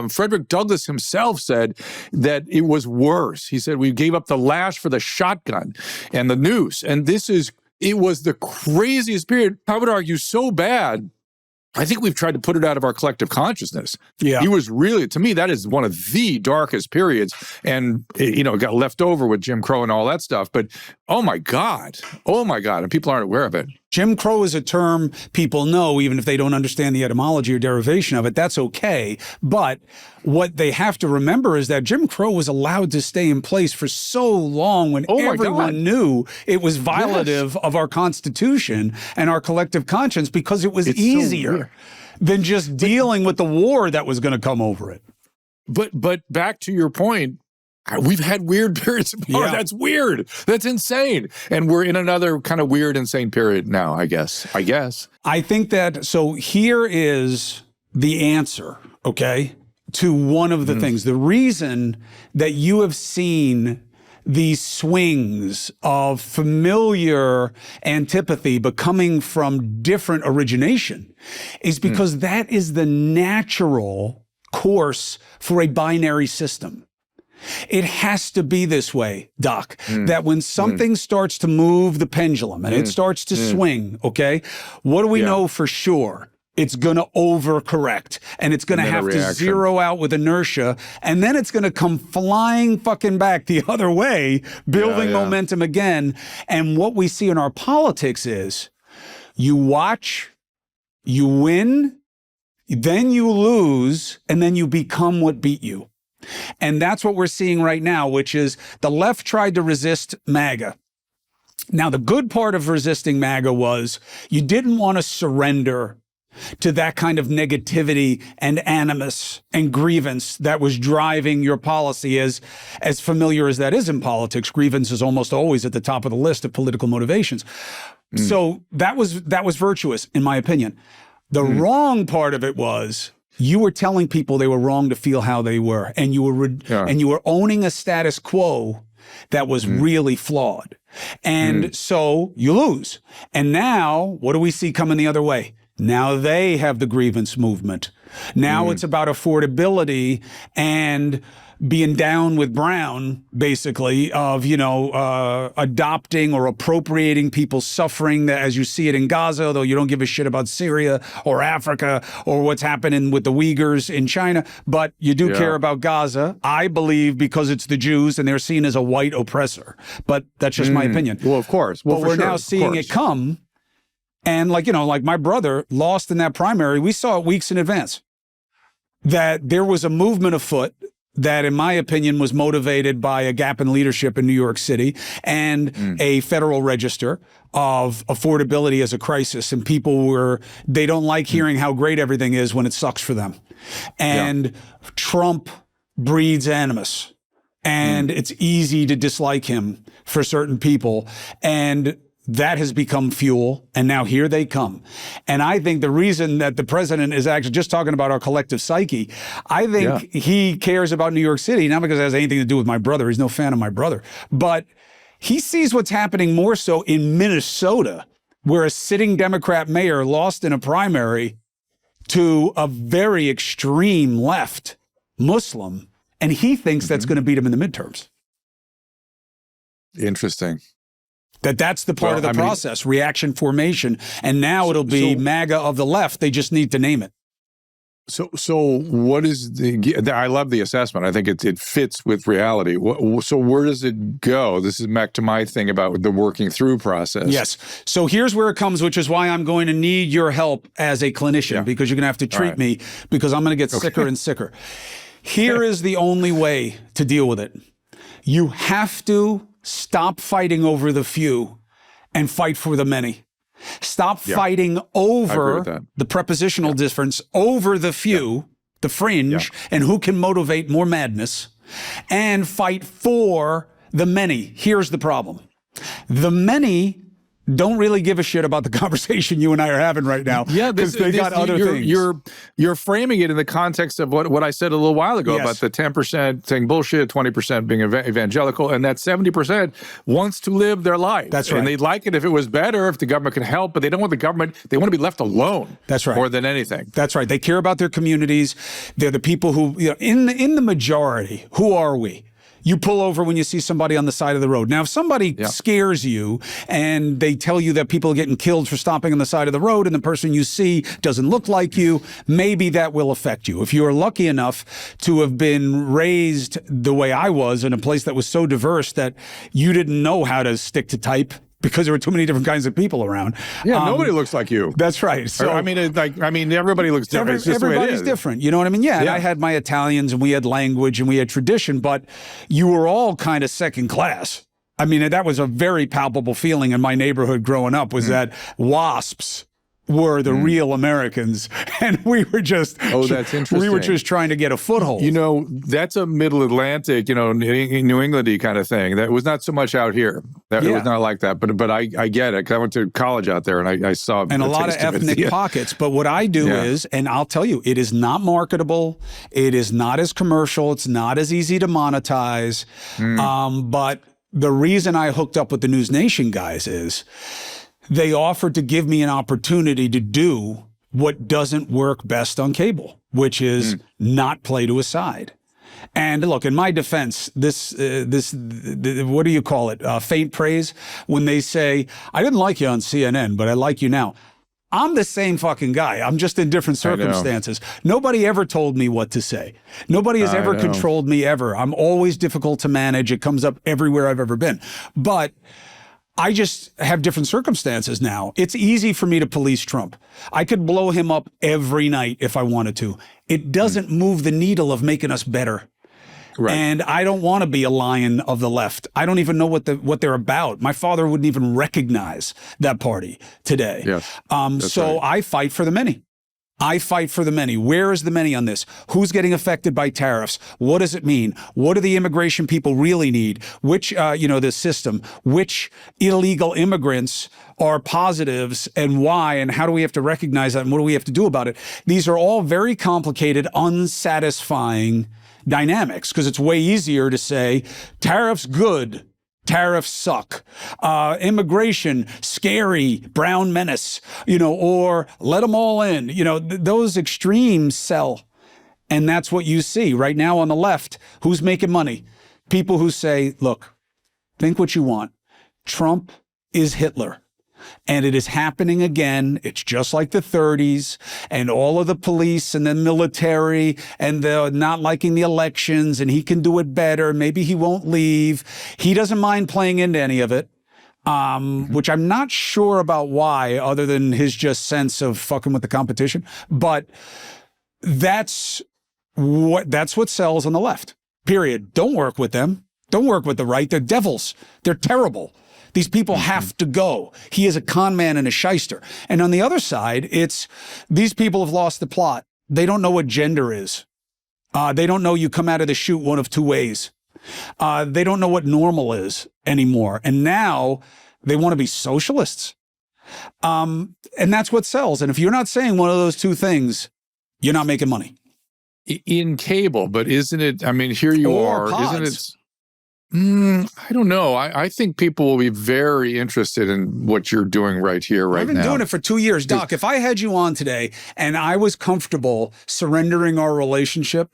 Frederick Douglass himself said that it was worse. He said, we gave up the lash for the shotgun and the noose. And it was the craziest period. I would argue so bad, I think we've tried to put it out of our collective consciousness. Yeah. He was really, to me, that is one of the darkest periods. And, it got left over with Jim Crow and all that stuff. But, oh my God. And people aren't aware of it. Jim Crow is a term people know, even if they don't understand the etymology or derivation of it. That's okay. But what they have to remember is that Jim Crow was allowed to stay in place for so long when everyone knew it was violative of our Constitution and our collective conscience, because it was easier than just dealing with the war that was going to come over it. But back to your point, we've had weird periods of power. That's weird. That's insane. And we're in another kind of weird, insane period now, I guess. I think that, so here is the answer, okay, to one of the things. The reason that you have seen these swings of familiar antipathy but coming from different origination is because that is the natural course for a binary system. It has to be this way, Doc, that when something starts to move the pendulum and it starts to swing, okay, what do we know for sure? It's going to overcorrect, and it's going to have to zero out with inertia, and then it's going to come flying fucking back the other way, building momentum again. And what we see in our politics is you watch, you win, then you lose, and then you become what beat you. And that's what we're seeing right now, which is the left tried to resist MAGA. Now, the good part of resisting MAGA was you didn't want to surrender to that kind of negativity and animus and grievance that was driving your policy. As familiar as that is in politics, grievance is almost always at the top of the list of political motivations. So that was virtuous, in my opinion. The wrong part of it was you were telling people they were wrong to feel how they were, and you were owning a status quo that was really flawed. And so you lose. And now, what do we see coming the other way? Now they have the grievance movement. Now it's about affordability and being down with Brown, basically, of, adopting or appropriating people's suffering, that as you see it in Gaza, though you don't give a shit about Syria or Africa or what's happening with the Uyghurs in China, but you do care about Gaza, I believe, because it's the Jews and they're seen as a white oppressor. But that's just my opinion. Well, of course. Well, but we're now seeing it come. And like my brother lost in that primary, we saw it weeks in advance, that there was a movement afoot that, in my opinion, was motivated by a gap in leadership in New York City and a federal register of affordability as a crisis. And people they don't like hearing how great everything is when it sucks for them. And Trump breeds animus. And it's easy to dislike him for certain people. And that has become fuel, and now here they come. And I think the reason that the president is actually just talking about our collective psyche, I think he cares about New York City, not because it has anything to do with my brother. He's no fan of my brother. But he sees what's happening more so in Minnesota, where a sitting Democrat mayor lost in a primary to a very extreme left Muslim, and he thinks that's going to beat him in the midterms. Interesting. That's the part of the process, reaction formation. And now it'll be MAGA of the left. They just need to name it. So what is I love the assessment. I think it fits with reality. So where does it go? This is back to my thing about the working through process. Yes. So here's where it comes, which is why I'm going to need your help as a clinician, because you're going to have to treat me, because I'm going to get sicker and sicker. Here is the only way to deal with it. You have to stop fighting over the few and fight for the many. Stop fighting over the prepositional difference, over the few, the fringe, and who can motivate more madness, and fight for the many. Here's the problem. The many don't really give a shit about the conversation you and I are having right now. Yeah, because they got other things. You're framing it in the context of what I said a little while ago about the 10% saying bullshit, 20% being evangelical, and that 70% wants to live their life. That's right. And they'd like it if it was better, if the government could help, but they don't want the government. They want to be left alone. That's right. More than anything. That's right. They care about their communities. They're the people who, in the majority, who are we? You pull over when you see somebody on the side of the road. Now, if somebody scares you and they tell you that people are getting killed for stopping on the side of the road and the person you see doesn't look like you, maybe that will affect you. If you're lucky enough to have been raised the way I was in a place that was so diverse that you didn't know how to stick to type, because there were too many different kinds of people around. Yeah, nobody looks like you. That's right. So everybody looks different. It's just everybody's different. You know what I mean? Yeah. And I had my Italians, and we had language, and we had tradition, but you were all kind of second class. I mean, that was a very palpable feeling in my neighborhood growing up, was that WASPs were the real Americans, and we were just that's interesting. We were just trying to get a foothold. That's a Middle Atlantic, New England-y kind of thing. That was not so much out here. It was not like that. But I get it. 'Cause I went to college out there, and I saw and a lot of ethnic pockets. But what I do is, and I'll tell you, it is not marketable. It is not as commercial. It's not as easy to monetize. But the reason I hooked up with the News Nation guys is they offered to give me an opportunity to do what doesn't work best on cable, which is not play to a side. And look, in my defense, this what do you call it? Faint praise. When they say, I didn't like you on CNN, but I like you now. I'm the same fucking guy. I'm just in different circumstances. Nobody ever told me what to say. Nobody has ever controlled me ever. I'm always difficult to manage. It comes up everywhere I've ever been. But I just have different circumstances now. It's easy for me to police Trump. I could blow him up every night if I wanted to. It doesn't move the needle of making us better. Right. And I don't want to be a lion of the left. I don't even know what they're about. My father wouldn't even recognize that party today. Yes, so I fight for the many. I fight for the many. Where is the many on this? Who's getting affected by tariffs? What does it mean? What do the immigration people really need? Which, the system, which illegal immigrants are positives and why, and how do we have to recognize that and what do we have to do about it? These are all very complicated, unsatisfying dynamics, because it's way easier to say tariffs good, Tariffs suck. Immigration, scary, brown menace, or let them all in. Those extremes sell. And that's what you see right now on the left. Who's making money? People who say, look, think what you want. Trump is Hitler. And it is happening again. It's just like the 30s, and all of the police and the military and the not liking the elections, and he can do it better. Maybe he won't leave. He doesn't mind playing into any of it, which I'm not sure about why, other than his just sense of fucking with the competition. But that's what sells on the left, period. Don't work with them. Don't work with the right. They're devils. They're terrible. These people have to go. He is a con man and a shyster. And on the other side, it's these people have lost the plot. They don't know what gender is. They don't know you come out of the chute one of two ways. They don't know what normal is anymore. And now they want to be socialists. And that's what sells. And if you're not saying one of those two things, you're not making money. In cable, but isn't it, I mean, here you Or are, pods. isn't it? I don't know. I think people will be very interested in what you're doing right here, right now. I've been doing it for 2 years. Doc, if I had you on today and I was comfortable surrendering our relationship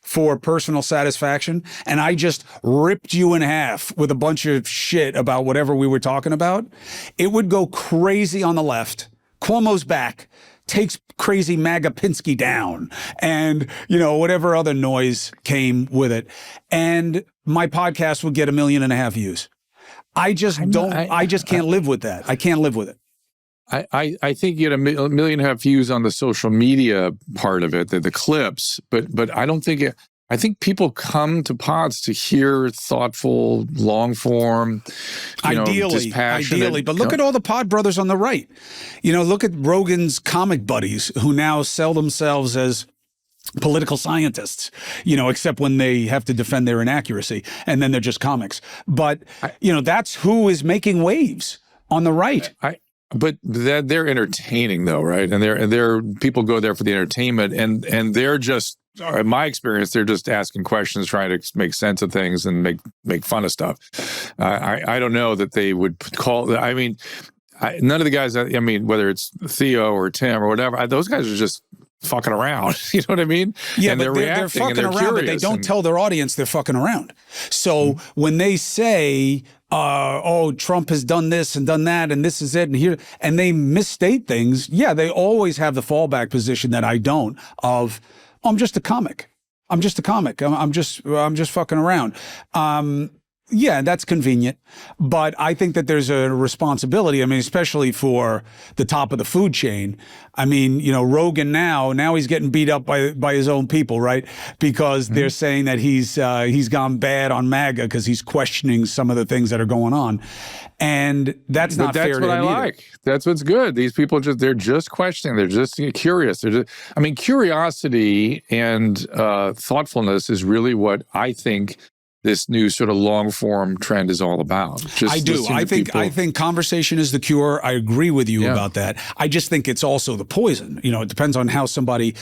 for personal satisfaction, and I just ripped you in half with a bunch of shit about whatever we were talking about, it would go crazy on the left. Cuomo's back. Takes crazy MAGA Pinsky down, and whatever other noise came with it, and my podcast would get 1.5 million views. I just can't live with that. I can't live with it. I think you had 1.5 million views on the social media part of it, the clips, but I don't think it. I think people come to pods to hear thoughtful, long form, ideally. But look at all the pod brothers on the right. Look at Rogan's comic buddies who now sell themselves as political scientists, except when they have to defend their inaccuracy, and then they're just comics. But, that's who is making waves on the right. But they're entertaining though, right? And they're people go there for the entertainment, and they're just, in my experience, they're just asking questions, trying to make sense of things and make fun of stuff. I don't know that they would call. I mean, none of the guys. I mean, whether it's Theo or Tim or whatever, those guys are just fucking around. You know what I mean? Yeah, and but they're fucking around, but they don't tell their audience they're fucking around. So when they say, Trump has done this and done that, and this is it, and they misstate things, they always have the fallback position that I don't, of, I'm just a comic. I'm just fucking around. Yeah, that's convenient. But I think that there's a responsibility. I mean, especially for the top of the food chain. I mean, Rogan now he's getting beat up by his own people, right? Because they're saying that he's gone bad on MAGA because he's questioning some of the things that are going on. And that's not fair to him either. That's what I like. That's what's good. These people they're just questioning. They're just curious. Curiosity and thoughtfulness is really what I think this new sort of long form trend is all about. I do. I think conversation is the cure. I agree with you about that. I just think it's also the poison. It depends on how somebody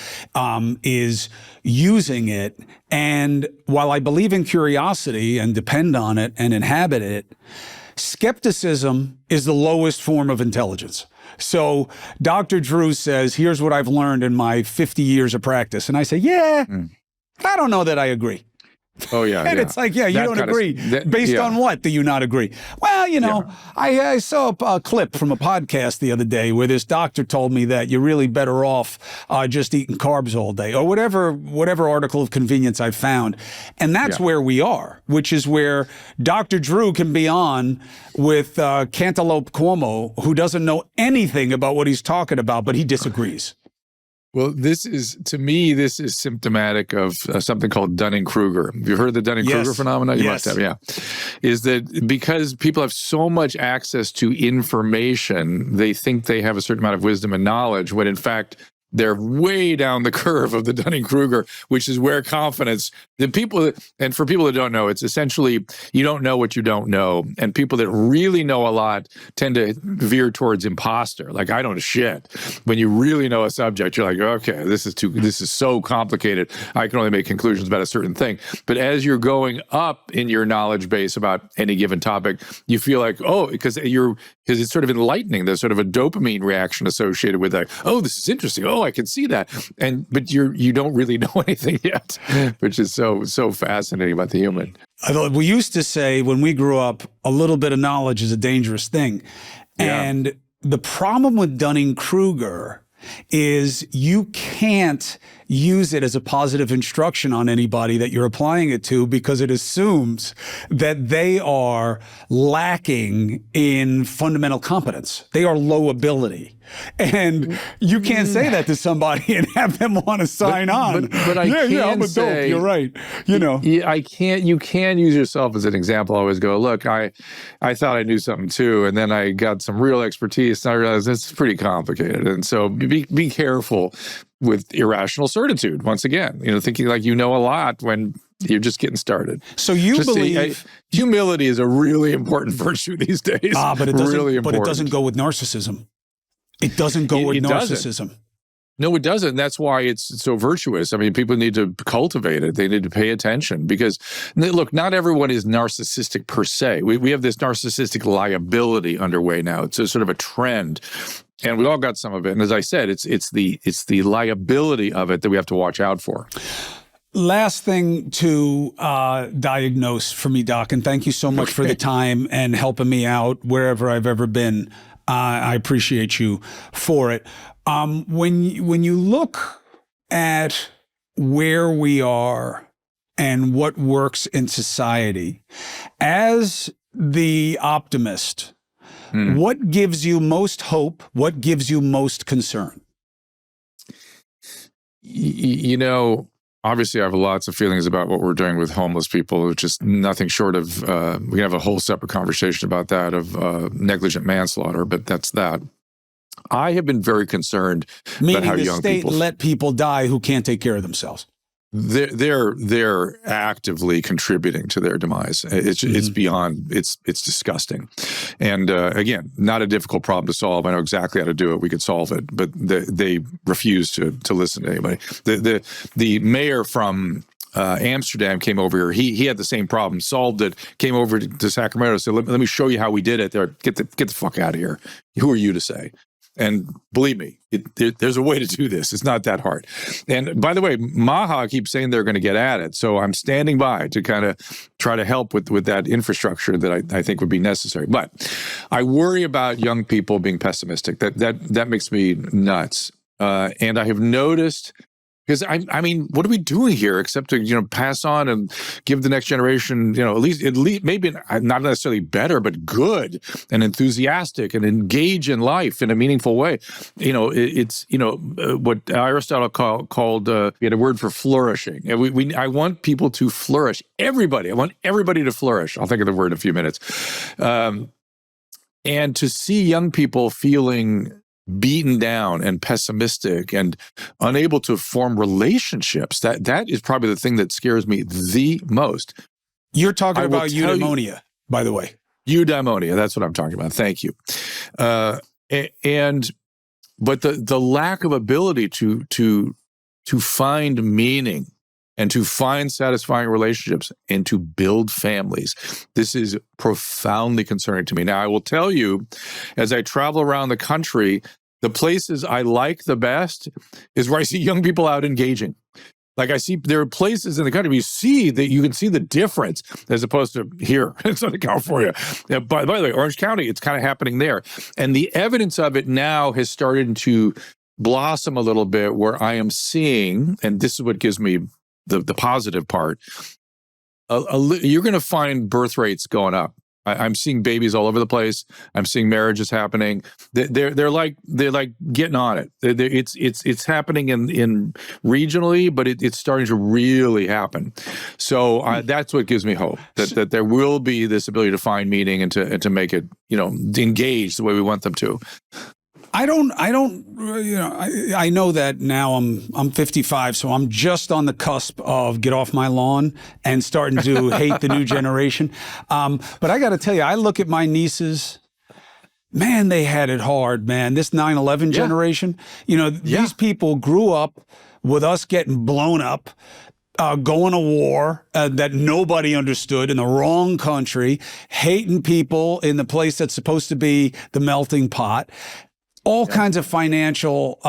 is using it. And while I believe in curiosity and depend on it and inhabit it, skepticism is the lowest form of intelligence. So Dr. Drew says, here's what I've learned in my 50 years of practice. And I say, I don't know that I agree. Oh, yeah. And it's like, you don't agree. Based on what do you not agree? Well, I saw a clip from a podcast the other day where this doctor told me that you're really better off just eating carbs all day, or whatever article of convenience I found. And that's where we are, which is where Dr. Drew can be on with Cantaloupe Cuomo, who doesn't know anything about what he's talking about, but he disagrees. Well, this is symptomatic of something called Dunning-Kruger. Have you heard the Dunning-Kruger phenomenon? You must have, yeah. Is that because people have so much access to information, they think they have a certain amount of wisdom and knowledge, when in fact, they're way down the curve of the Dunning-Kruger, which is where confidence, and for people that don't know, it's essentially you don't know what you don't know. And people that really know a lot tend to veer towards imposter. Like, I don't know shit. When you really know a subject, you're like, okay, this is so complicated. I can only make conclusions about a certain thing. But as you're going up in your knowledge base about any given topic, you feel like, because it's sort of enlightening. There's sort of a dopamine reaction associated with that. Oh, this is interesting. Oh, I can see that. But you don't really know anything yet, which is so fascinating about the human. We used to say when we grew up, a little bit of knowledge is a dangerous thing. Yeah. And the problem with Dunning-Kruger is you can't use it as a positive instruction on anybody that you're applying it to, because it assumes that they are lacking in fundamental competence. They are low ability. And you can't say that to somebody and have them want to sign on. But I I'm a dope. You're right. You can use yourself as an example. I always go, look, I thought I knew something too, and then I got some real expertise, and I realized it's pretty complicated. And so be careful with irrational certitude. Once again, thinking like you know a lot when you're just getting started. So you believe humility is a really important virtue these days. But it doesn't. Really but it doesn't go with narcissism. It doesn't go with narcissism. No, it doesn't. That's why it's so virtuous. I mean, people need to cultivate it. They need to pay attention because, look, not everyone is narcissistic per se. We have this narcissistic liability underway now. It's a sort of a trend. And we all got some of it. And as I said, it's the liability of it that we have to watch out for. Last thing to diagnose for me, Doc, and thank you so much for the time and helping me out wherever I've ever been. I appreciate you for it. When you look at where we are and what works in society, as the optimist, what gives you most hope? What gives you most concern? Obviously, I have lots of feelings about what we're doing with homeless people, which is nothing short of, we can have a whole separate conversation about that, of negligent manslaughter, but that's that. I have been very concerned about how young people— Meaning the state let people die who can't take care of themselves. They're actively contributing to their demise. It's beyond, it's disgusting. And again, not a difficult problem to solve. I know exactly how to do it. We could solve it, but they refuse to listen to anybody. The mayor from Amsterdam came over here. He had the same problem, solved it, came over to Sacramento, said, let me show you how we did it. There, get the fuck out of here. Who are you to say? And believe me, there's a way to do this. It's not that hard. And by the way, Maha keeps saying they're going to get at it. So I'm standing by to kind of try to help with that infrastructure that I think would be necessary. But I worry about young people being pessimistic. That makes me nuts. And I have noticed, because I mean, what are we doing here except to pass on and give the next generation at least maybe not necessarily better, but good and enthusiastic and engage in life in a meaningful way. It's what Aristotle called we had a word for flourishing. And I want people to flourish. Everybody. I want everybody to flourish. I'll think of the word in a few minutes. And to see young people feeling beaten down and pessimistic and unable to form relationships, that is probably the thing that scares me the most. You're talking about eudaimonia, by the way. Eudaimonia, that's what I'm talking about. Thank you. But the lack of ability to find meaning and to find satisfying relationships and to build families. This is profoundly concerning to me. Now, I will tell you, as I travel around the country, the places I like the best is where I see young people out engaging. Like there are places in the country where you can see the difference as opposed to here in Southern California. By the way, Orange County, it's kind of happening there. And the evidence of it now has started to blossom a little bit, where I am seeing, and this is what gives me the positive part, you're going to find birth rates going up. I'm seeing babies all over the place. I'm seeing marriages happening. They're like getting on it. It's happening in regionally, but it's starting to really happen. So that's what gives me hope that there will be this ability to find meaning and to make it engage the way we want them to. I don't, I know that now I'm 55, so I'm just on the cusp of get off my lawn and starting to hate the new generation. But I got to tell you, I look at my nieces, man, they had it hard, man. This 9/11 generation, these people grew up with us getting blown up, going to war that nobody understood in the wrong country, hating people in the place that's supposed to be the melting pot. All kinds of financial,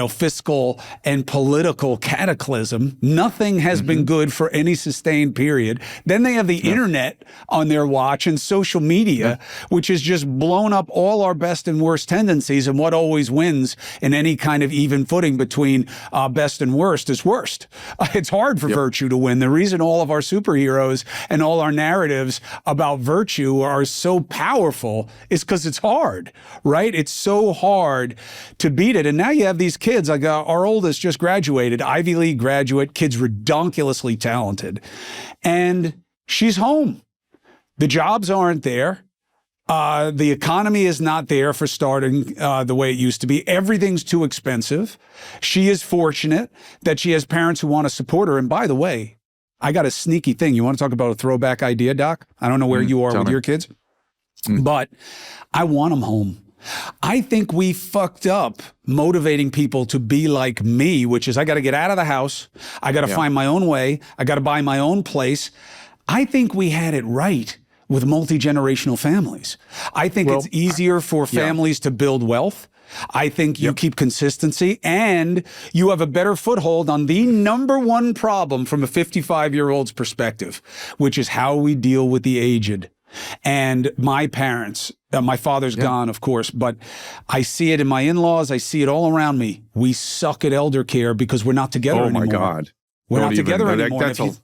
fiscal and political cataclysm. Nothing has been good for any sustained period. Then they have the internet on their watch and social media, which has just blown up all our best and worst tendencies. And what always wins in any kind of even footing between best and worst is worst. It's hard for virtue to win. The reason all of our superheroes and all our narratives about virtue are so powerful is because it's hard, right? It's so hard to beat it. And now you have these kids, like our oldest just graduated, Ivy League graduate, kid's redonkulously talented. And she's home. The jobs aren't there. The economy is not there for starting the way it used to be. Everything's too expensive. She is fortunate that she has parents who want to support her. And by the way, I got a sneaky thing. You want to talk about a throwback idea, Doc? I don't know where you are with your kids, but I want them home. I think we fucked up motivating people to be like me, which is I got to get out of the house. I got to find my own way. I got to buy my own place. I think we had it right with multi-generational families. I think it's easier for families to build wealth. I think you keep consistency and you have a better foothold on the number one problem from a 55-year-old's perspective, which is how we deal with the aged. And my parents, my father's gone, of course, but I see it in my in-laws. I see it all around me. We suck at elder care because we're not together anymore. Oh, my God. We're not together anymore. I don't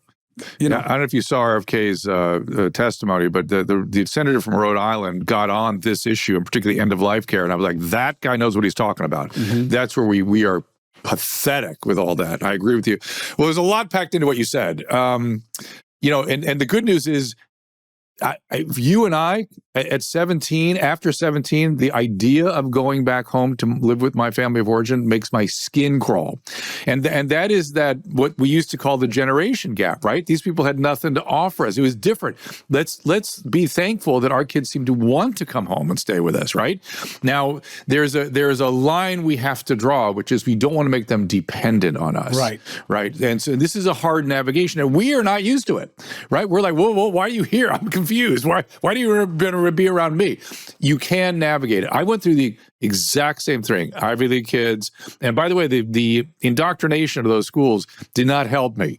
know if you saw RFK's testimony, but the senator from Rhode Island got on this issue, and particularly end-of-life care, and I was like, that guy knows what he's talking about. That's where we are pathetic with all that. I agree with you. Well, there's a lot packed into what you said. And the good news is, you and I, at 17, after 17, the idea of going back home to live with my family of origin makes my skin crawl. And that is what we used to call the generation gap, right? These people had nothing to offer us. It was different. Let's be thankful that our kids seem to want to come home and stay with us, right? Now, there's a line we have to draw, which is we don't want to make them dependent on us. Right. And so this is a hard navigation, and we are not used to it, right? We're like, whoa, why are you here? I'm confused. Why do you want to be around me? You can navigate it. I went through the exact same thing. Ivy League kids. And by the way, the indoctrination of those schools did not help me.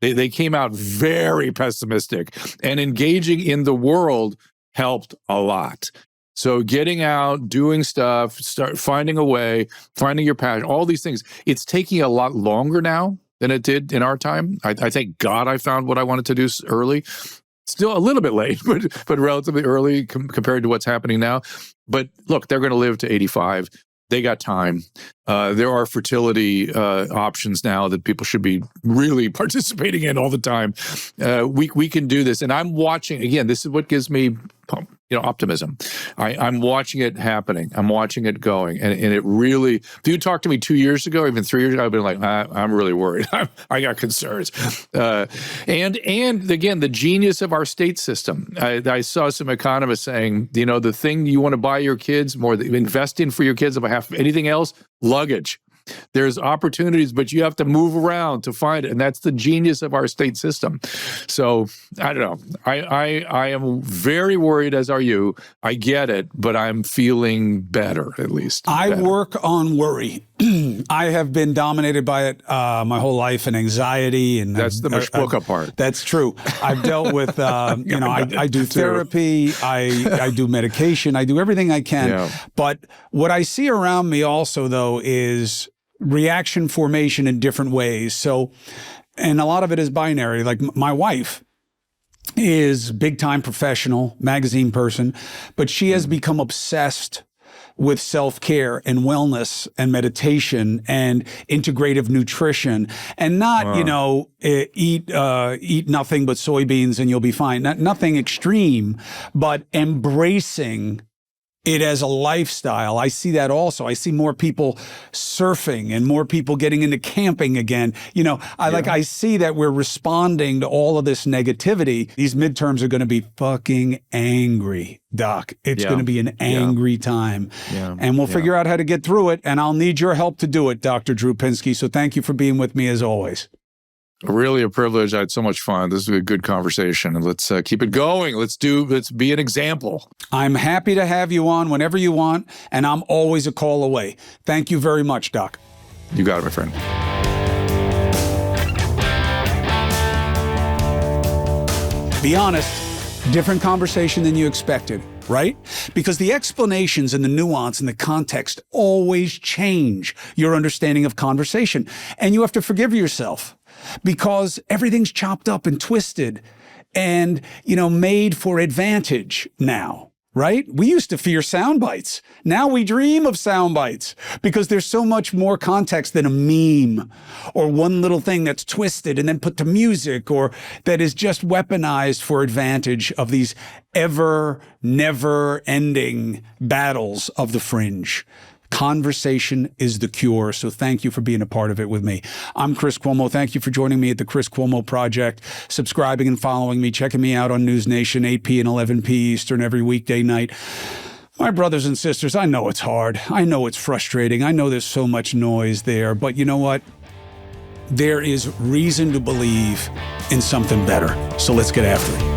They came out very pessimistic, and engaging in the world helped a lot. So getting out, doing stuff, start finding a way, finding your passion, all these things. It's taking a lot longer now than it did in our time. I thank God I found what I wanted to do early. Still a little bit late, but relatively early compared to what's happening now. But look, they're going to live to 85. They got time. There are fertility options now that people should be really participating in all the time. We can do this. And I'm watching, again, this is what gives me optimism. I'm watching it happening. I'm watching it going. And it really, if you talked to me 2 years ago, even 3 years ago, I'd been like, I'm really worried. I got concerns. And again, the genius of our state system. I saw some economists saying, the thing you want to buy your kids more, invest in for your kids on behalf of anything else, luggage. There's opportunities, but you have to move around to find it. And that's the genius of our state system. So I don't know. I am very worried, as are you. I get it, but I'm feeling better, at least. I work on worry. I have been dominated by it my whole life, and anxiety. And that's the mashpuka part. That's true. I've dealt with, I do therapy. I do medication. I do everything I can. Yeah. But what I see around me also, though, is reaction formation in different ways. So, and a lot of it is binary. Like my wife is big time professional, magazine person, but she has become obsessed with self-care and wellness and meditation and integrative nutrition, and not, eat nothing but soybeans and you'll be fine. Nothing extreme, but embracing it as a lifestyle. I see that also. I see more people surfing and more people getting into camping again. I see that we're responding to all of this negativity. These midterms are going to be fucking angry, Doc. It's going to be an angry time. And we'll figure out how to get through it. And I'll need your help to do it, Dr. Drew Pinsky. So thank you for being with me as always. Really a privilege. I had so much fun. This is a good conversation, and let's keep it going. Let's be an example. I'm happy to have you on whenever you want, and I'm always a call away. Thank you very much, Doc. You got it, my friend. Be honest, different conversation than you expected, right? Because the explanations and the nuance and the context always change your understanding of conversation, and you have to forgive yourself. Because everything's chopped up and twisted and, made for advantage now, right? We used to fear sound bites. Now we dream of sound bites because there's so much more context than a meme or one little thing that's twisted and then put to music or that is just weaponized for advantage of these never ending battles of the fringe. Conversation is the cure. So thank you for being a part of it with me. I'm Chris Cuomo. Thank you for joining me at the Chris Cuomo Project, subscribing and following me, checking me out on News Nation, 8 p and 11 p Eastern every weekday night. My brothers and sisters, I know it's hard. I know it's frustrating. I know there's so much noise there. But you know what? There is reason to believe in something better. So let's get after it.